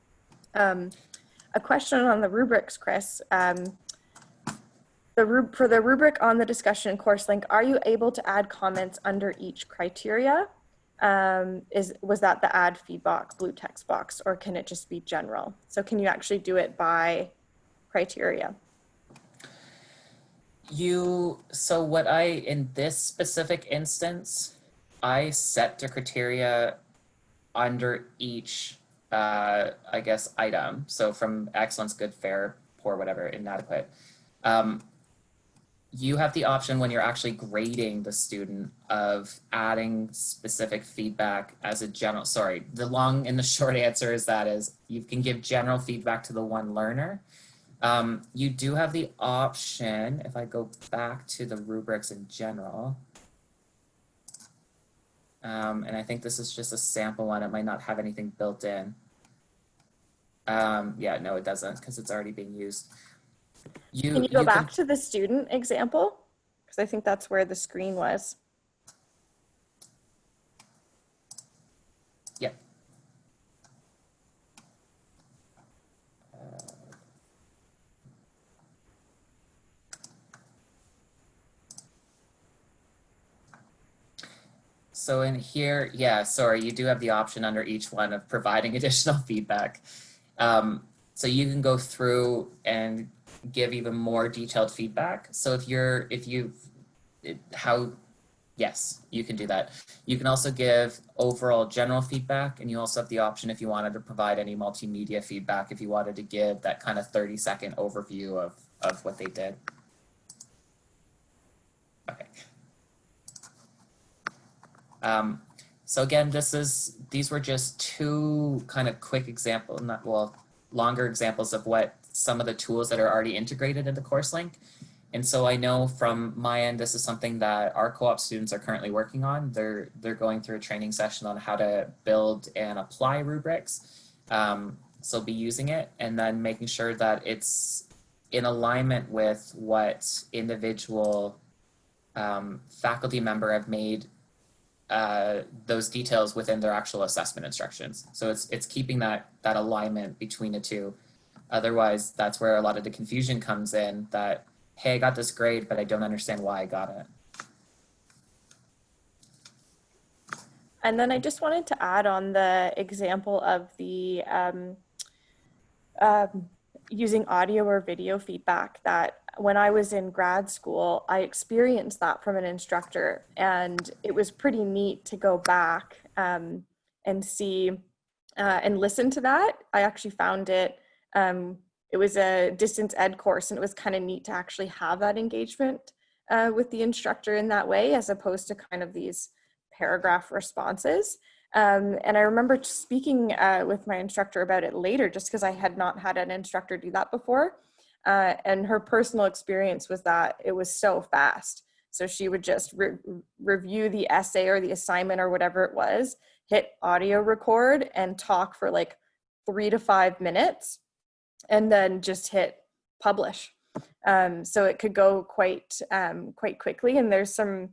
A question on the rubrics, Chris. For the rubric on the discussion course link, are you able to add comments under each criteria? Was that the add feedback blue text box, or can it just be general? So can you actually do it by criteria? So what in this specific instance, I set the criteria under each, I guess, item. So from excellence, good, fair, poor, whatever, inadequate. You have the option when you're actually grading the student of adding specific feedback as a general, sorry, the long and the short answer is you can give general feedback to the one learner. You do have the option, if I go back to the rubrics in general, and I think this is just a sample one, it might not have anything built in. Yeah, no, it doesn't because it's already being used. Can you go back to the student example? Because I think that's where the screen was. Yep. So in here, yeah, sorry, you do have the option under each one of providing additional feedback. So you can go through and give even more detailed feedback. So yes, you can do that. You can also give overall general feedback, and you also have the option if you wanted to provide any multimedia feedback, if you wanted to give that kind of 30-second overview of what they did. Okay. So again, these were just two kind of quick examples, longer examples of what some of the tools that are already integrated into CourseLink. And so I know from my end, this is something that our co-op students are currently working on. They're going through a training session on how to build and apply rubrics. So be using it and then making sure that it's in alignment with what individual faculty member have made those details within their actual assessment instructions. So it's keeping that alignment between the two. Otherwise, that's where a lot of the confusion comes in that, hey, I got this grade, but I don't understand why I got it. And then I just wanted to add on the example of the using audio or video feedback, that when I was in grad school, I experienced that from an instructor, and it was pretty neat to go back and see and listen to that. I actually found it, it was a distance ed course, and it was kind of neat to actually have that engagement with the instructor in that way, as opposed to kind of these paragraph responses. And I remember speaking with my instructor about it later, just because I had not had an instructor do that before. And her personal experience was that it was so fast. So she would just review the essay or the assignment or whatever it was, hit audio record and talk for like 3 to 5 minutes, and then just hit publish. So it could go quite quickly. And there's some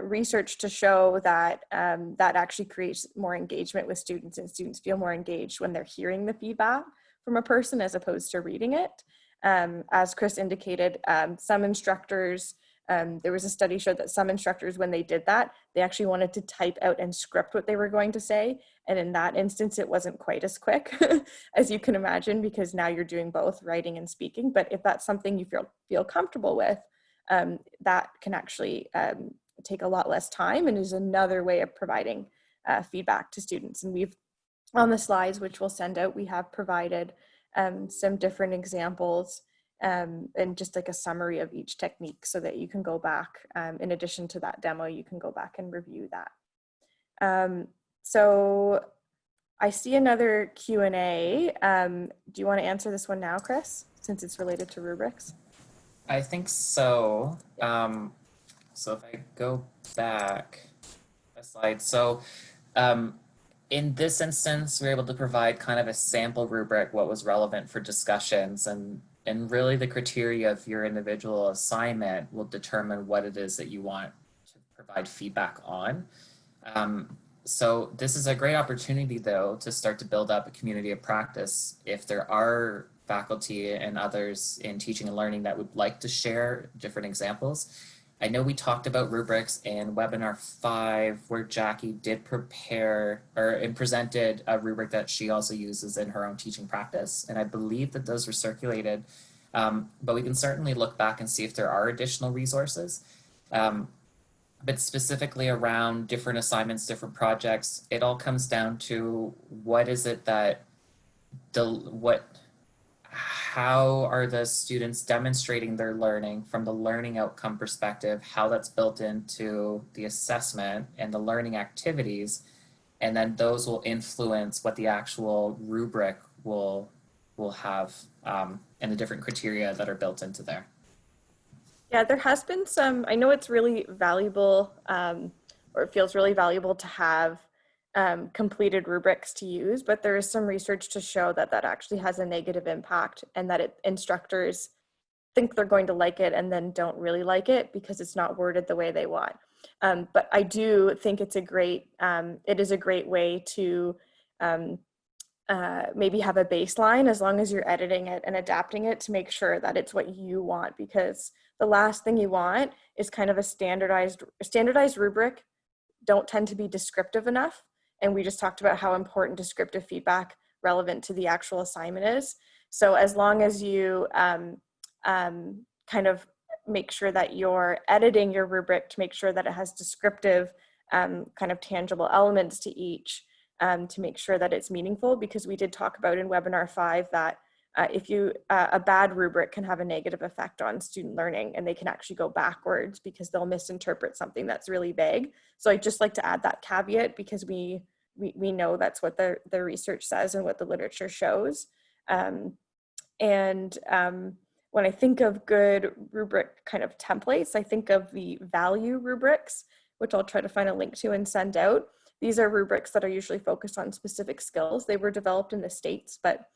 research to show that that actually creates more engagement with students, and students feel more engaged when they're hearing the feedback from a person as opposed to reading it. As Chris indicated, some instructors, there was a study showed that some instructors, when they did that, they actually wanted to type out and script what they were going to say. And in that instance, it wasn't quite as quick as you can imagine, because now you're doing both writing and speaking. But if that's something you feel comfortable with, that can actually take a lot less time and is another way of providing feedback to students. And we've, on the slides, which we'll send out, we have provided some different examples and just like a summary of each technique, so that you can go back, in addition to that demo, you can go back and review that. So I see another Q&A. Do you want to answer this one now, Chris, since it's related to rubrics? I think so. So if I go back a slide, so in this instance, we're able to provide kind of a sample rubric, what was relevant for discussions, and really the criteria of your individual assignment will determine what it is that you want to provide feedback on. So this is a great opportunity, though, to start to build up a community of practice. If there are faculty and others in teaching and learning that would like to share different examples. I know we talked about rubrics in webinar 5, where Jackie did prepare and presented a rubric that she also uses in her own teaching practice. And I believe that those were circulated, but we can certainly look back and see if there are additional resources. But specifically around different assignments, different projects, it all comes down to what is it that how are the students demonstrating their learning from the learning outcome perspective, how that's built into the assessment and the learning activities, and then those will influence what the actual rubric will have, and the different criteria that are built into there. Yeah, there has been some, I know it's really valuable, or it feels really valuable to have completed rubrics to use, but there is some research to show that that actually has a negative impact, and that instructors think they're going to like it and then don't really like it because it's not worded the way they want. But I do think it's it is a great way to maybe have a baseline, as long as you're editing it and adapting it to make sure that it's what you want, because the last thing you want is kind of a standardized rubric don't tend to be descriptive enough. And we just talked about how important descriptive feedback relevant to the actual assignment is. So as long as you kind of make sure that you're editing your rubric to make sure that it has descriptive kind of tangible elements to each, to make sure that it's meaningful, because we did talk about in webinar 5 that a bad rubric can have a negative effect on student learning, and they can actually go backwards because they'll misinterpret something that's really vague. So I just like to add that caveat, because we know that's what the research says and what the literature shows. When I think of good rubric kind of templates, I think of the value rubrics, which I'll try to find a link to and send out. These are rubrics that are usually focused on specific skills. They were developed in the States, but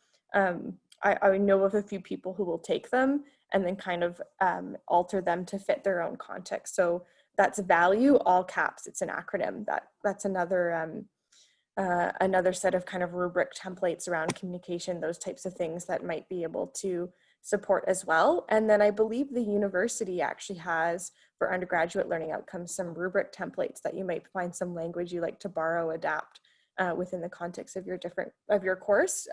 I know of a few people who will take them and then kind of alter them to fit their own context. So that's value, all caps. It's an acronym. That's another set of kind of rubric templates around communication, those types of things that might be able to support as well. And then I believe the university actually has, for undergraduate learning outcomes, some rubric templates that you might find some language you like to borrow, adapt within the context of your course,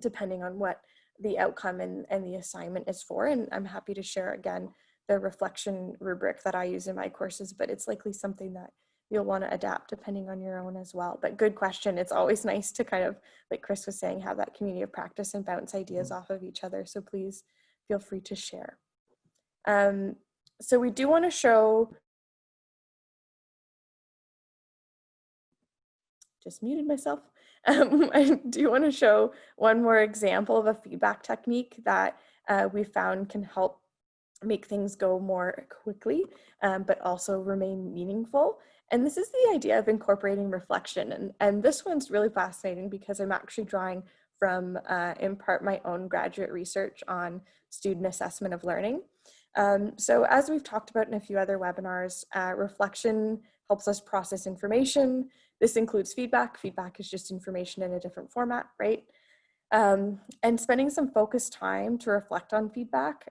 depending on what the outcome and the assignment is for. And I'm happy to share again the reflection rubric that I use in my courses, but it's likely something that you'll want to adapt depending on your own as well. But good question. It's always nice to kind of, like Chris was saying, have that community of practice and bounce ideas off of each other. So please feel free to share. So we do want to show, just muted myself. I do want to show one more example of a feedback technique that we found can help make things go more quickly, but also remain meaningful. And this is the idea of incorporating reflection. And this one's really fascinating because I'm actually drawing from, in part, my own graduate research on student assessment of learning. So as we've talked about in a few other webinars, reflection helps us process information. This includes feedback. Feedback is just information in a different format, right? And spending some focused time to reflect on feedback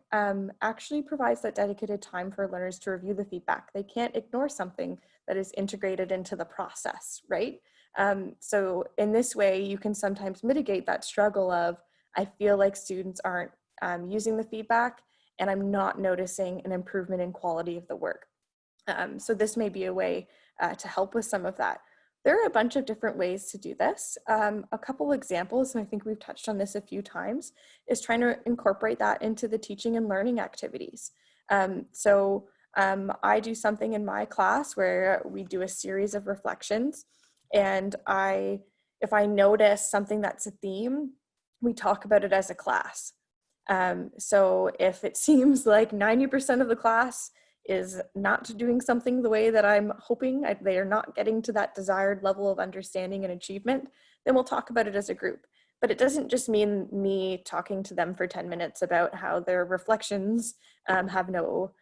actually provides that dedicated time for learners to review the feedback. They can't ignore something that is integrated into the process, right? So in this way, you can sometimes mitigate that struggle of, I feel like students aren't using the feedback and I'm not noticing an improvement in quality of the work. So this may be a way to help with some of that. There are a bunch of different ways to do this. A couple examples, and I think we've touched on this a few times, is trying to incorporate that into the teaching and learning activities. I do something in my class where we do a series of reflections, and if I notice something that's a theme, we talk about it as a class. So if it seems like 90% of the class is not doing something the way that I'm hoping, they are not getting to that desired level of understanding and achievement, then we'll talk about it as a group. But it doesn't just mean me talking to them for 10 minutes about how their reflections have no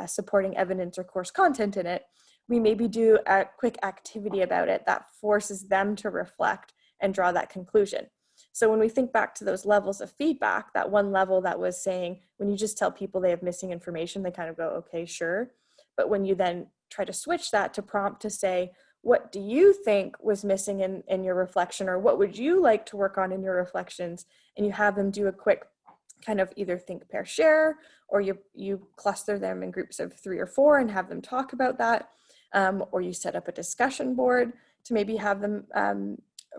supporting evidence or course content in it. We maybe do a quick activity about it that forces them to reflect and draw that conclusion. So when we think back to those levels of feedback, that one level that was saying, when you just tell people they have missing information, they kind of go, okay, sure. But when you then try to switch that to prompt to say, what do you think was missing in your reflection, or what would you like to work on in your reflections? And you have them do a quick kind of either think, pair, share, or you cluster them in groups of 3 or 4 and have them talk about that. Or you set up a discussion board to maybe have them,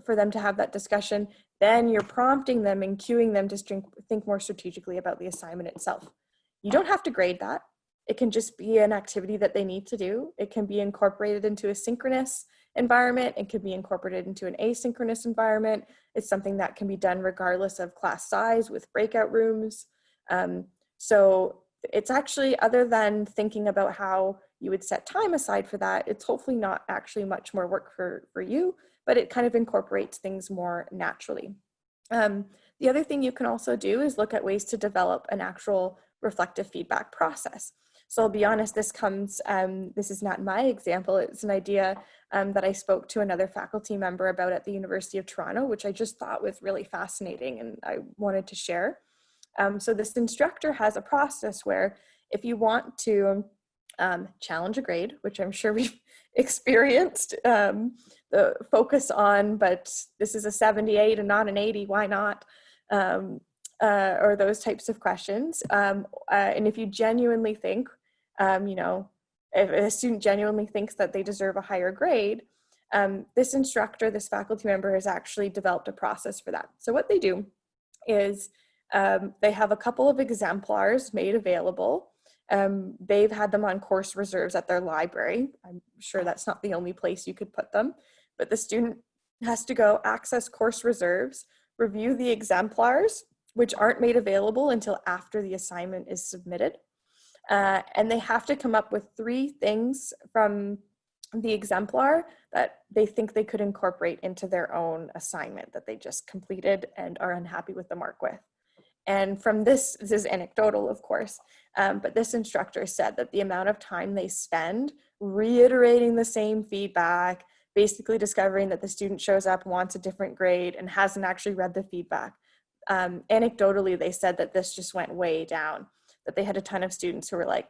for them to have that discussion. Then you're prompting them and cueing them to think more strategically about the assignment itself. You don't have to grade that. It can just be an activity that they need to do. It can be incorporated into a synchronous environment. It could be incorporated into an asynchronous environment. It's something that can be done regardless of class size with breakout rooms. So it's actually, other than thinking about how you would set time aside for that, it's hopefully not actually much more work for you, but it kind of incorporates things more naturally. The other thing you can also do is look at ways to develop an actual reflective feedback process. So I'll be honest, this is not my example, it's an idea that I spoke to another faculty member about at the University of Toronto, which I just thought was really fascinating and I wanted to share. So this instructor has a process where if you want to challenge a grade, which I'm sure we've experienced the focus on, but this is a 78 and not an 80, why not? Or those types of questions. And if you genuinely think, if a student genuinely thinks that they deserve a higher grade, this instructor, this faculty member has actually developed a process for that. So what they do is they have a couple of exemplars made available. They've had them on course reserves at their library. I'm sure that's not the only place you could put them, but the student has to go access course reserves, review the exemplars, which aren't made available until after the assignment is submitted. And they have to come up with 3 things from the exemplar that they think they could incorporate into their own assignment that they just completed and are unhappy with the mark with. And from this is anecdotal, of course, but this instructor said that the amount of time they spend reiterating the same feedback, basically discovering that the student shows up, wants a different grade, and hasn't actually read the feedback. Anecdotally, they said that this just went way down, that they had a ton of students who were like,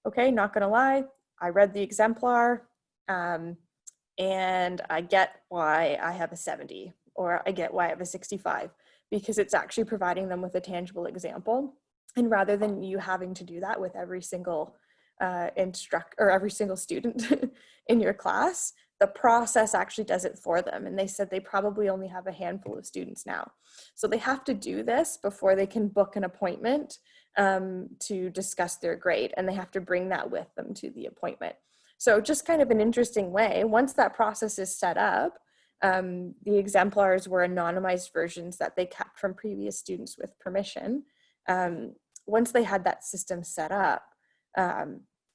okay, not gonna lie, I read the exemplar, and I get why I have a 70, or I get why I have a 65. Because it's actually providing them with a tangible example. And rather than you having to do that with every single every single student in your class, the process actually does it for them. And they said they probably only have a handful of students now. So they have to do this before they can book an appointment to discuss their grade. And they have to bring that with them to the appointment. So just kind of an interesting way, once that process is set up, the exemplars were anonymized versions that they kept from previous students with permission. Once they had that system set up,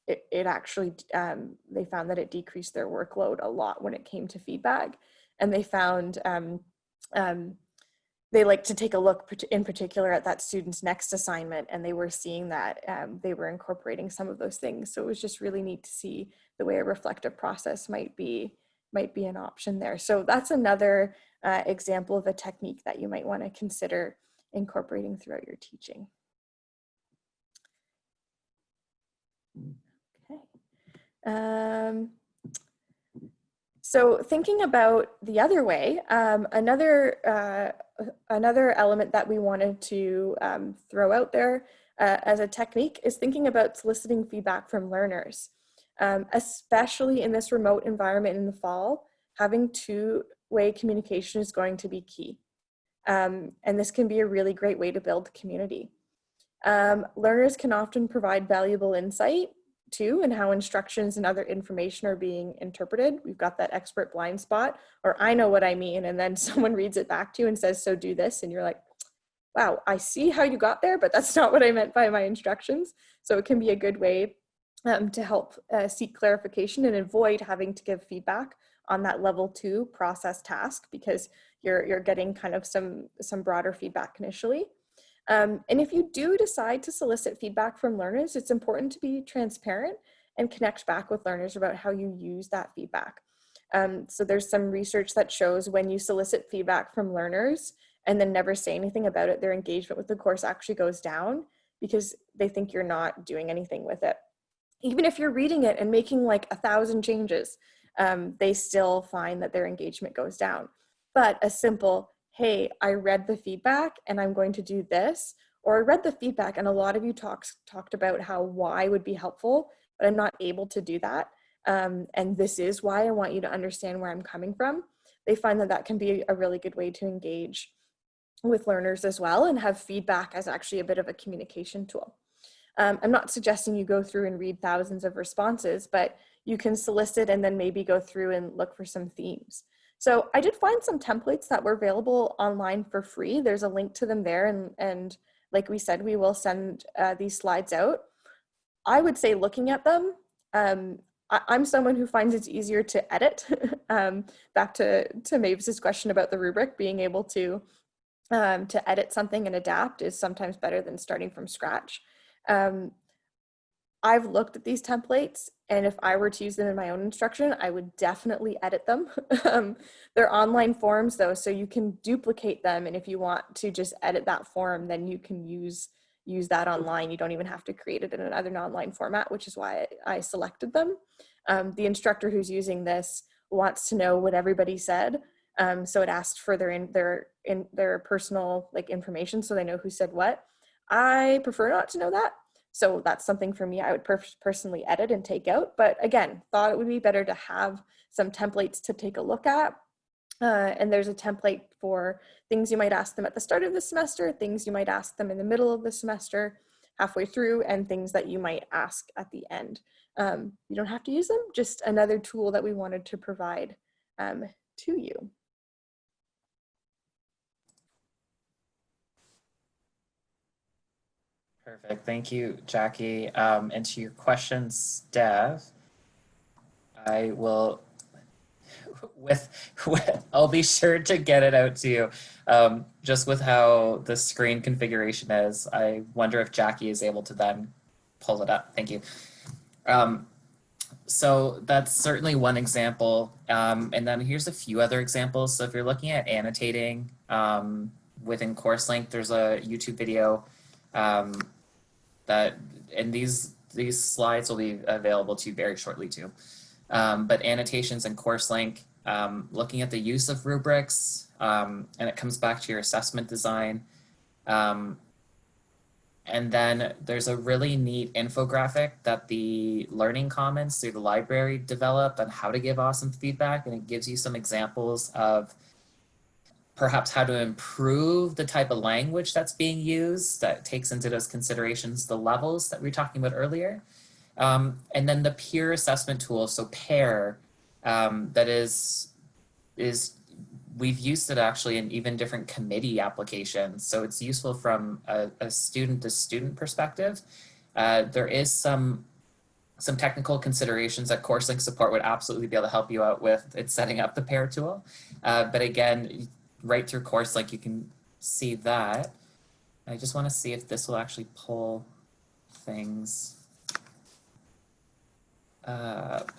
it actually, they found that it decreased their workload a lot when it came to feedback. And they found they like to take a look in particular at that student's next assignment, and they were seeing that they were incorporating some of those things. So it was just really neat to see the way a reflective process might be an option there. So that's another example of a technique that you might want to consider incorporating throughout your teaching. Okay. So thinking about the other way, another element that we wanted to throw out there as a technique is thinking about soliciting feedback from learners. Especially in this remote environment in the fall, having 2-way communication is going to be key. And this can be a really great way to build community. Learners can often provide valuable insight too in how instructions and other information are being interpreted. We've got that expert blind spot, or I know what I mean, and then someone reads it back to you and says, so do this, and you're like, wow, I see how you got there, but that's not what I meant by my instructions. So it can be a good way to help seek clarification and avoid having to give feedback on that level 2 process task, because you're getting kind of some broader feedback initially. And if you do decide to solicit feedback from learners, it's important to be transparent and connect back with learners about how you use that feedback. So there's some research that shows when you solicit feedback from learners and then never say anything about it, their engagement with the course actually goes down because they think you're not doing anything with it. Even if you're reading it and making like 1,000 changes, they still find that their engagement goes down. But a simple, hey, I read the feedback and I'm going to do this, or I read the feedback and a lot of you talked about how why would be helpful, but I'm not able to do that. And this is why I want you to understand where I'm coming from. They find that that can be a really good way to engage with learners as well and have feedback as actually a bit of a communication tool. I'm not suggesting you go through and read thousands of responses, but you can solicit and then maybe go through and look for some themes. So I did find some templates that were available online for free. There's a link to them there. And like we said, we will send these slides out. I would say looking at them, I'm someone who finds it's easier to edit. Back to Maves's question about the rubric, being able to edit something and adapt is sometimes better than starting from scratch. I've looked at these templates, and if I were to use them in my own instruction, I would definitely edit them. They're online forms though, so you can duplicate them, and if you want to just edit that form, then you can use that online. You don't even have to create it in another online format, which is why I selected them. The instructor who's using this wants to know what everybody said, so it asked for their personal like information, so they know who said what. I prefer not to know that. So that's something for me I would personally edit and take out. But again, thought it would be better to have some templates to take a look at. And there's a template for things you might ask them at the start of the semester, things you might ask them in the middle of the semester, halfway through, and things that you might ask at the end. You don't have to use them, just another tool that we wanted to provide to you. Perfect. Thank you, Jackie. And to your questions, Steph, I will, I'll be sure to get it out to you. Just with how the screen configuration is, I wonder if Jackie is able to then pull it up. Thank you. So that's certainly one example. And then here's a few other examples. So if you're looking at annotating within CourseLink, there's a YouTube video and these slides will be available to you very shortly too. But annotations in CourseLink, looking at the use of rubrics, and it comes back to your assessment design. And then there's a really neat infographic that the Learning Commons through the library developed on how to give awesome feedback, and it gives you some examples of perhaps how to improve the type of language that's being used that takes into those considerations the levels that we were talking about earlier. And then the peer assessment tool, so PAIR, that is we've used it actually in even different committee applications. So it's useful from a student to student perspective. There is some technical considerations that CourseLink support would absolutely be able to help you out with in setting up the PAIR tool. But again, right through CourseLink, you can see that. I just want to see if this will actually pull things up.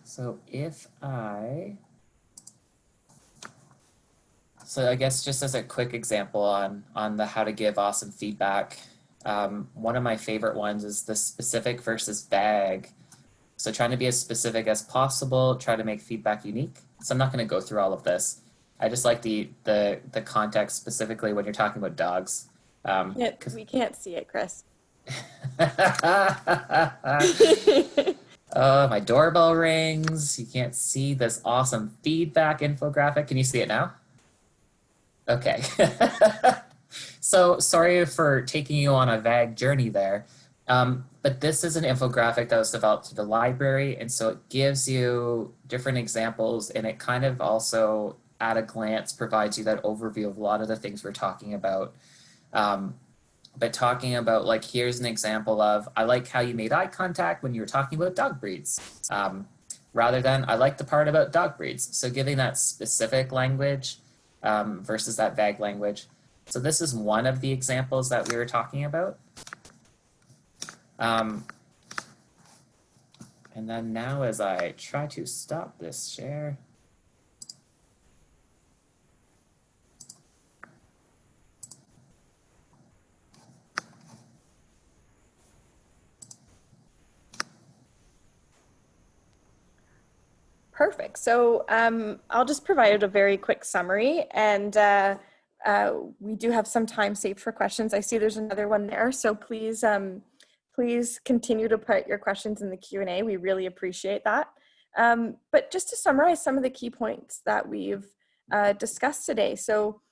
So I guess just as a quick example on the how to give awesome feedback, one of my favorite ones is the specific versus vague. So trying to be as specific as possible, try to make feedback unique. So I'm not going to go through all of this. I just like the context specifically when you're talking about dogs. Yeah, we can't see it, Chris. My doorbell rings. You can't see this awesome feedback infographic. Can you see it now? Okay. So sorry for taking you on a vague journey there. But this is an infographic that was developed through the library. And so it gives you different examples, and it kind of also at a glance provides you that overview of a lot of the things we're talking about but talking about like, here's an example of, I like how you made eye contact when you were talking about dog breeds, rather than I like the part about dog breeds. So giving that specific language versus that vague language. So this is one of the examples that we were talking about. And then now as I try to stop this share, Perfect. So I'll just provide a very quick summary, and we do have some time saved for questions. I see there's another one there, so please, please continue to put your questions in the Q&A. We really appreciate that. But just to summarize some of the key points that we've discussed today. So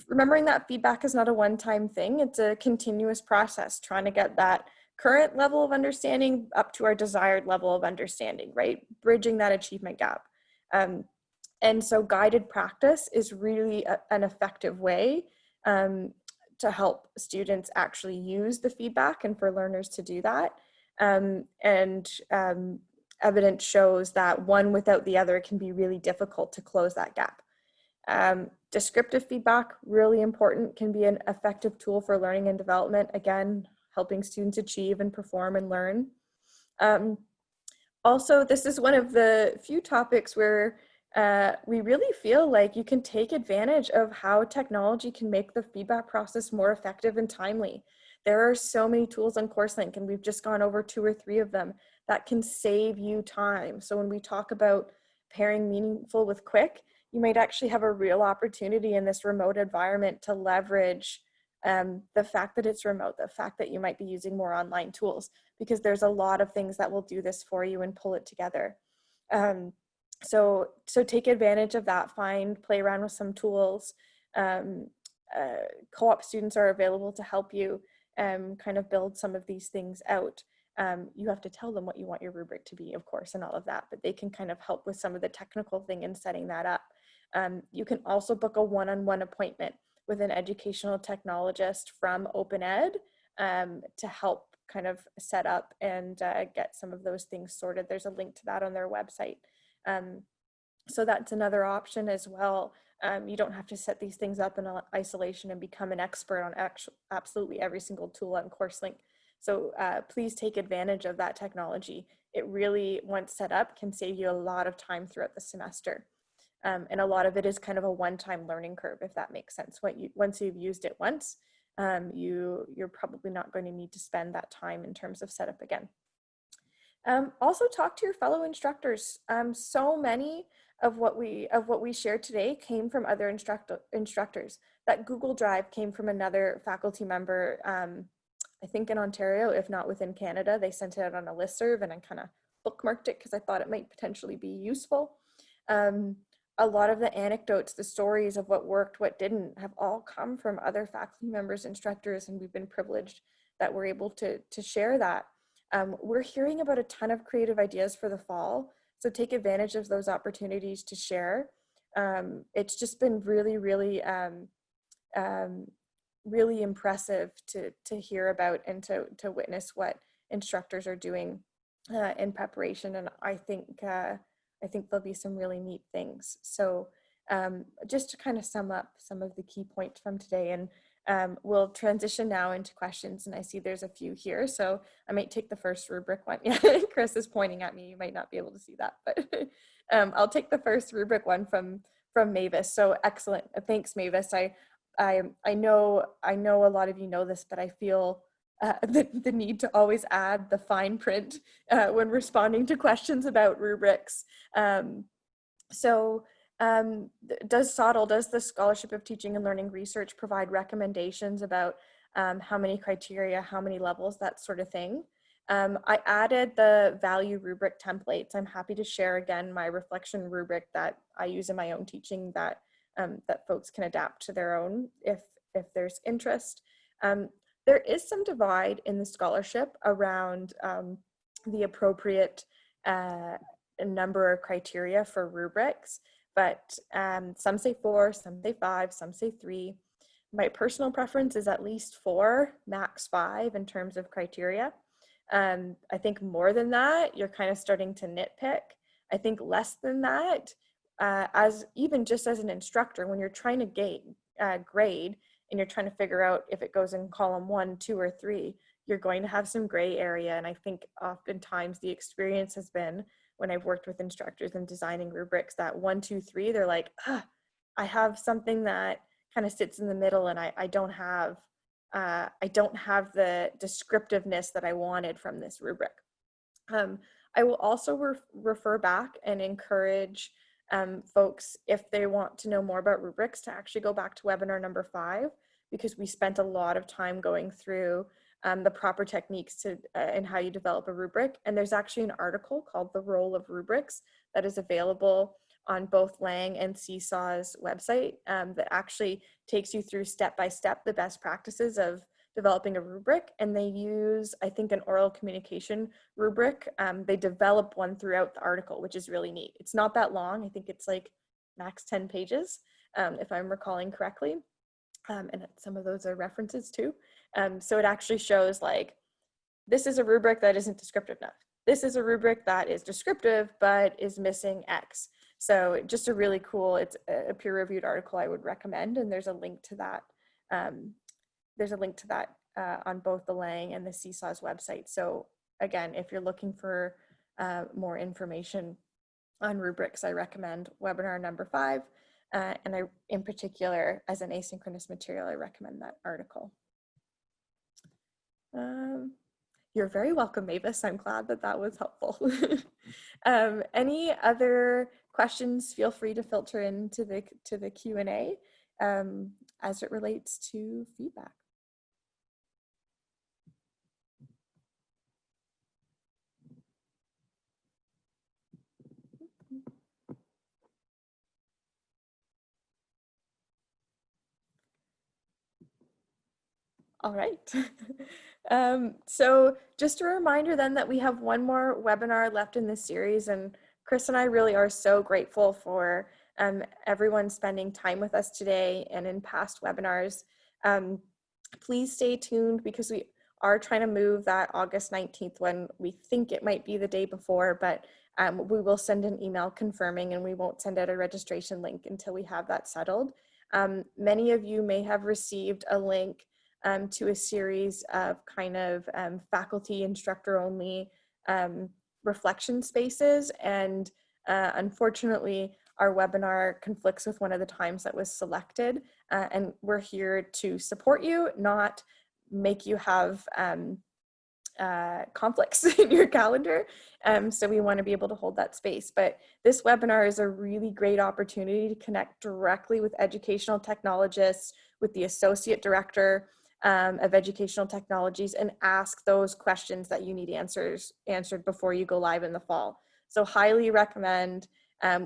remembering that feedback is not a one-time thing, it's a continuous process, trying to get that current level of understanding up to our desired level of understanding, right? Bridging that achievement gap. And so guided practice is really an effective way to help students actually use the feedback and for learners to do that. Evidence shows that one without the other can be really difficult to close that gap. Descriptive feedback, really important, can be an effective tool for learning and development. Again, helping students achieve and perform and learn. Also, this is one of the few topics where we really feel like you can take advantage of how technology can make the feedback process more effective and timely. There are so many tools on CourseLink, and we've just gone over 2 or 3 of them that can save you time. So when we talk about pairing meaningful with quick, you might actually have a real opportunity in this remote environment to leverage the fact that it's remote, the fact that you might be using more online tools, because there's a lot of things that will do this for you and pull it together. So take advantage of that, play around with some tools. Co-op students are available to help you kind of build some of these things out. You have to tell them what you want your rubric to be, of course, and all of that, but they can kind of help with some of the technical thing in setting that up. You can also book a one-on-one appointment with an educational technologist from Open Ed to help kind of set up and get some of those things sorted. There's a link to that on their website. So that's another option as well. You don't have to set these things up in isolation and become an expert on absolutely every single tool on CourseLink. So please take advantage of that technology. It really, once set up, can save you a lot of time throughout the semester. And a lot of it is kind of a one-time learning curve, if that makes sense. Once you've used it once, you're probably not going to need to spend that time in terms of setup again. Also talk to your fellow instructors. So many of what we shared today came from other instructors. That Google Drive came from another faculty member, I think in Ontario, if not within Canada. They sent it out on a listserv and I kind of bookmarked it because I thought it might potentially be useful. A lot of the anecdotes, the stories of what worked, what didn't, have all come from other faculty members, instructors, and we've been privileged that we're able to share that. We're hearing about a ton of creative ideas for the fall, so take advantage of those opportunities to share. It's just been really, really, really impressive to hear about and to witness what instructors are doing in preparation, and I think there'll be some really neat things. So just to kind of sum up some of the key points from today, and we'll transition now into questions, and I see there's a few here, so I might take the first rubric one. Yeah, Chris is pointing at me, you might not be able to see that, but I'll take the first rubric one from Mavis. So excellent, thanks Mavis. I know a lot of you know this, but I feel the need to always add the fine print when responding to questions about rubrics. Does the Scholarship of Teaching and Learning Research, provide recommendations about how many criteria, how many levels, that sort of thing? I added the value rubric templates. I'm happy to share again my reflection rubric that I use in my own teaching that folks can adapt to their own if there's interest. There is some divide in the scholarship around the appropriate number of criteria for rubrics, but some say 4, some say 5, some say 3. my personal preference is at least 4, max 5 in terms of criteria. I think more than that, you're kind of starting to nitpick. I think less than that, as even just as an instructor, when you're trying to grade and you're trying to figure out if it goes in column 1, 2, or 3, you're going to have some gray area. And I think oftentimes the experience has been when I've worked with instructors in designing rubrics that 1, 2, 3, they're like, I have something that kind of sits in the middle, and I don't have the descriptiveness that I wanted from this rubric. I will also refer back and encourage folks, if they want to know more about rubrics, to actually go back to webinar number 5, because we spent a lot of time going through the proper techniques to and how you develop a rubric. And there's actually an article called The Role of Rubrics that is available on both Lang and CSAHS website that actually takes you through step by step the best practices of developing a rubric. And they use, I think, an oral communication rubric. They develop one throughout the article, which is really neat. It's not that long. I think it's like max 10 pages, if I'm recalling correctly. And some of those are references too. So it actually shows like, this is a rubric that isn't descriptive enough. This is a rubric that is descriptive, but is missing X. So just a really cool, it's a peer-reviewed article I would recommend. And there's a link to that. On both the Lang and the CSAHS website. So again, if you're looking for more information on rubrics, I recommend webinar number 5. And I, in particular, as an asynchronous material, I recommend that article. You're very welcome, Mavis. I'm glad that that was helpful. Any other questions, feel free to filter into the Q&A as it relates to feedback. All right. So just a reminder then that we have one more webinar left in this series, and Chris and I really are so grateful for everyone spending time with us today and in past webinars. Please stay tuned, because we are trying to move that August 19th when we think it might be the day before, but we will send an email confirming, and we won't send out a registration link until we have that settled. Many of you may have received a link to a series of kind of faculty instructor only reflection spaces. And unfortunately, our webinar conflicts with one of the times that was selected. And we're here to support you, not make you have conflicts in your calendar. So we want to be able to hold that space. But this webinar is a really great opportunity to connect directly with educational technologists, with the associate director of educational technologies, and ask those questions that you need answered before you go live in the fall. So highly recommend.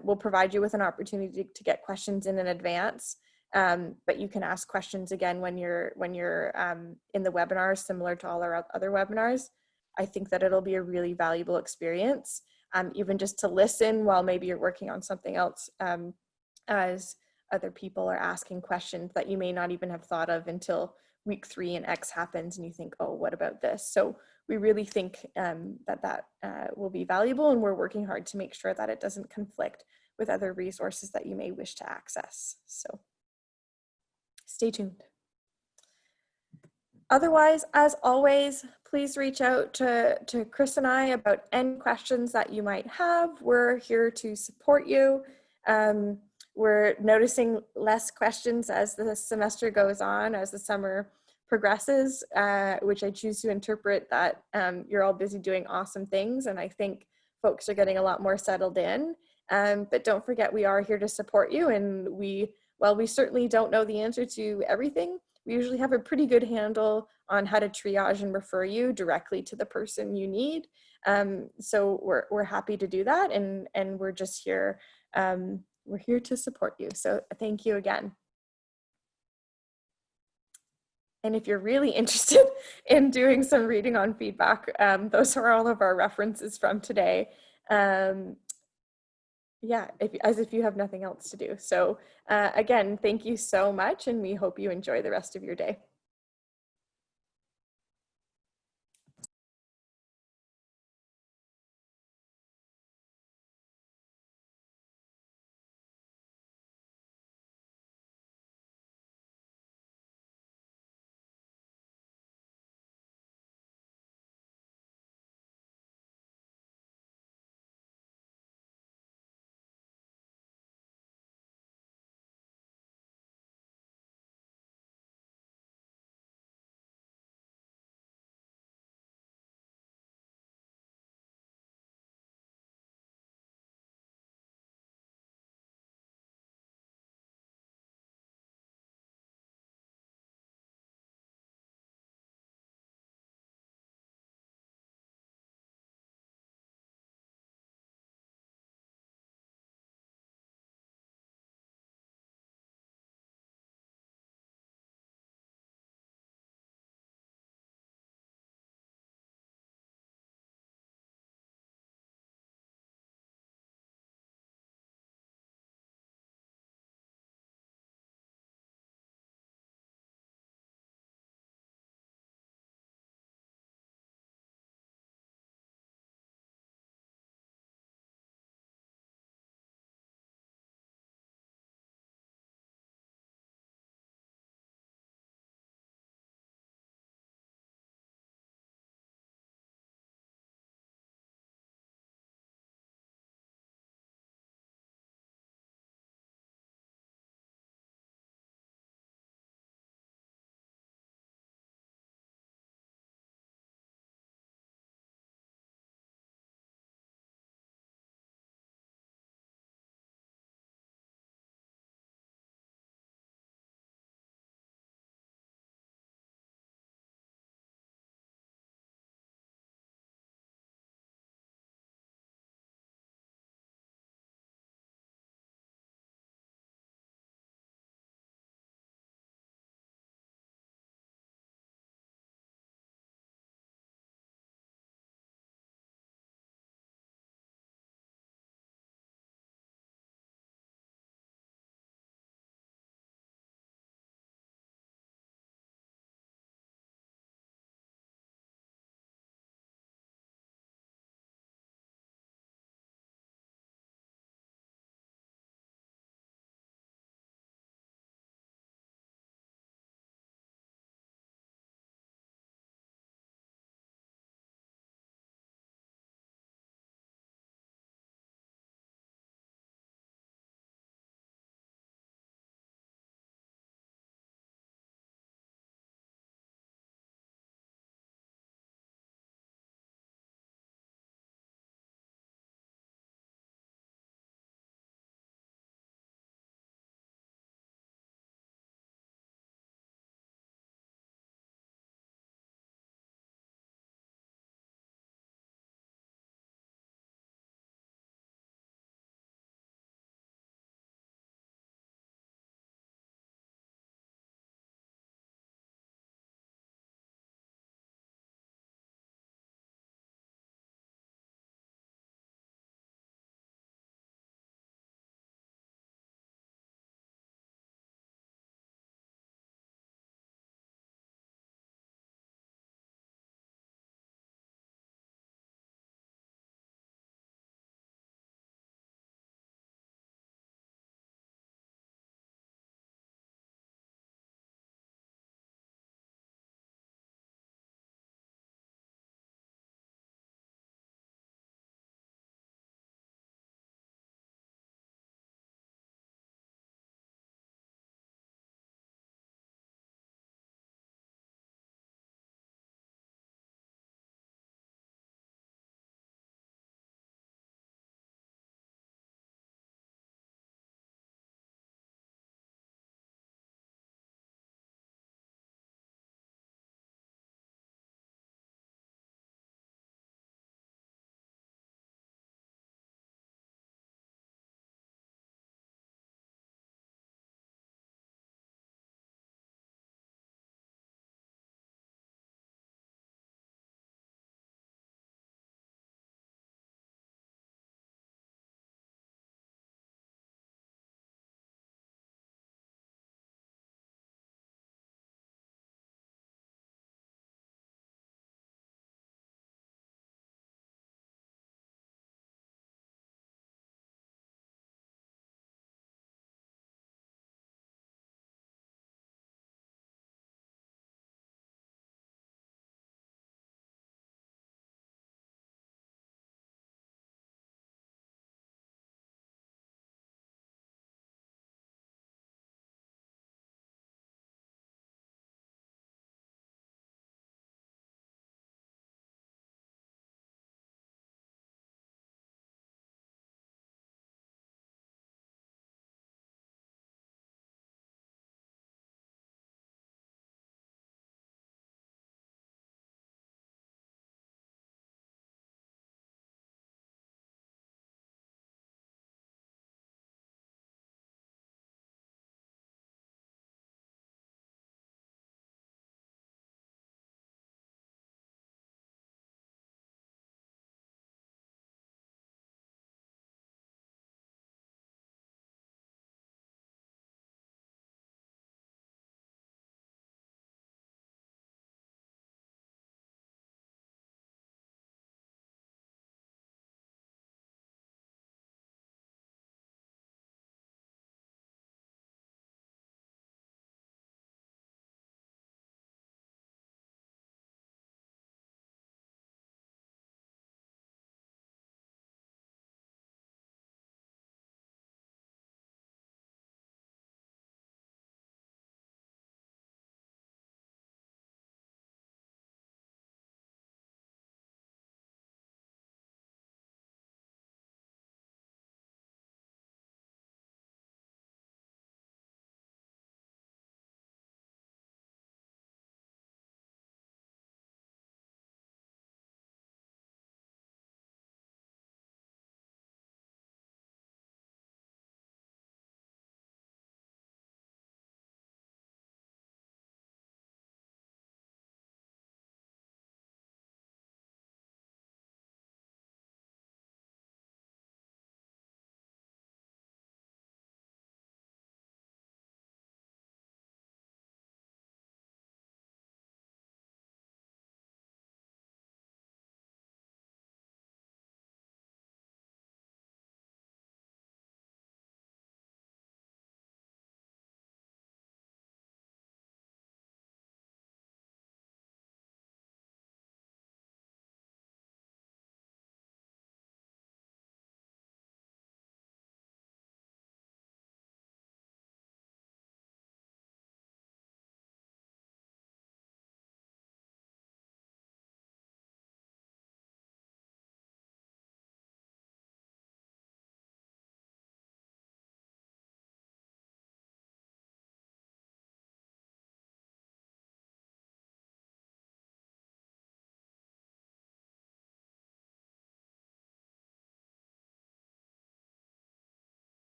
We'll provide you with an opportunity to get questions in advance, but you can ask questions again when you're in the webinar, similar to all our other webinars. I think that it'll be a really valuable experience, even just to listen while maybe you're working on something else, as other people are asking questions that you may not even have thought of until week 3 and X happens and you think, oh, what about this? So we really think that will be valuable, and we're working hard to make sure that it doesn't conflict with other resources that you may wish to access. So stay tuned. Otherwise, as always, please reach out to Chris and I about any questions that you might have. We're here to support you. We're noticing less questions as the semester goes on, as the summer progresses, which I choose to interpret that you're all busy doing awesome things, and I think folks are getting a lot more settled in. But don't forget, we are here to support you, and while we certainly don't know the answer to everything, we usually have a pretty good handle on how to triage and refer you directly to the person you need. So we're happy to do that, and we're just here. We're here to support you. So thank you again. And if you're really interested in doing some reading on feedback, those are all of our references from today. Yeah, as if you have nothing else to do. So again, thank you so much, and we hope you enjoy the rest of your day.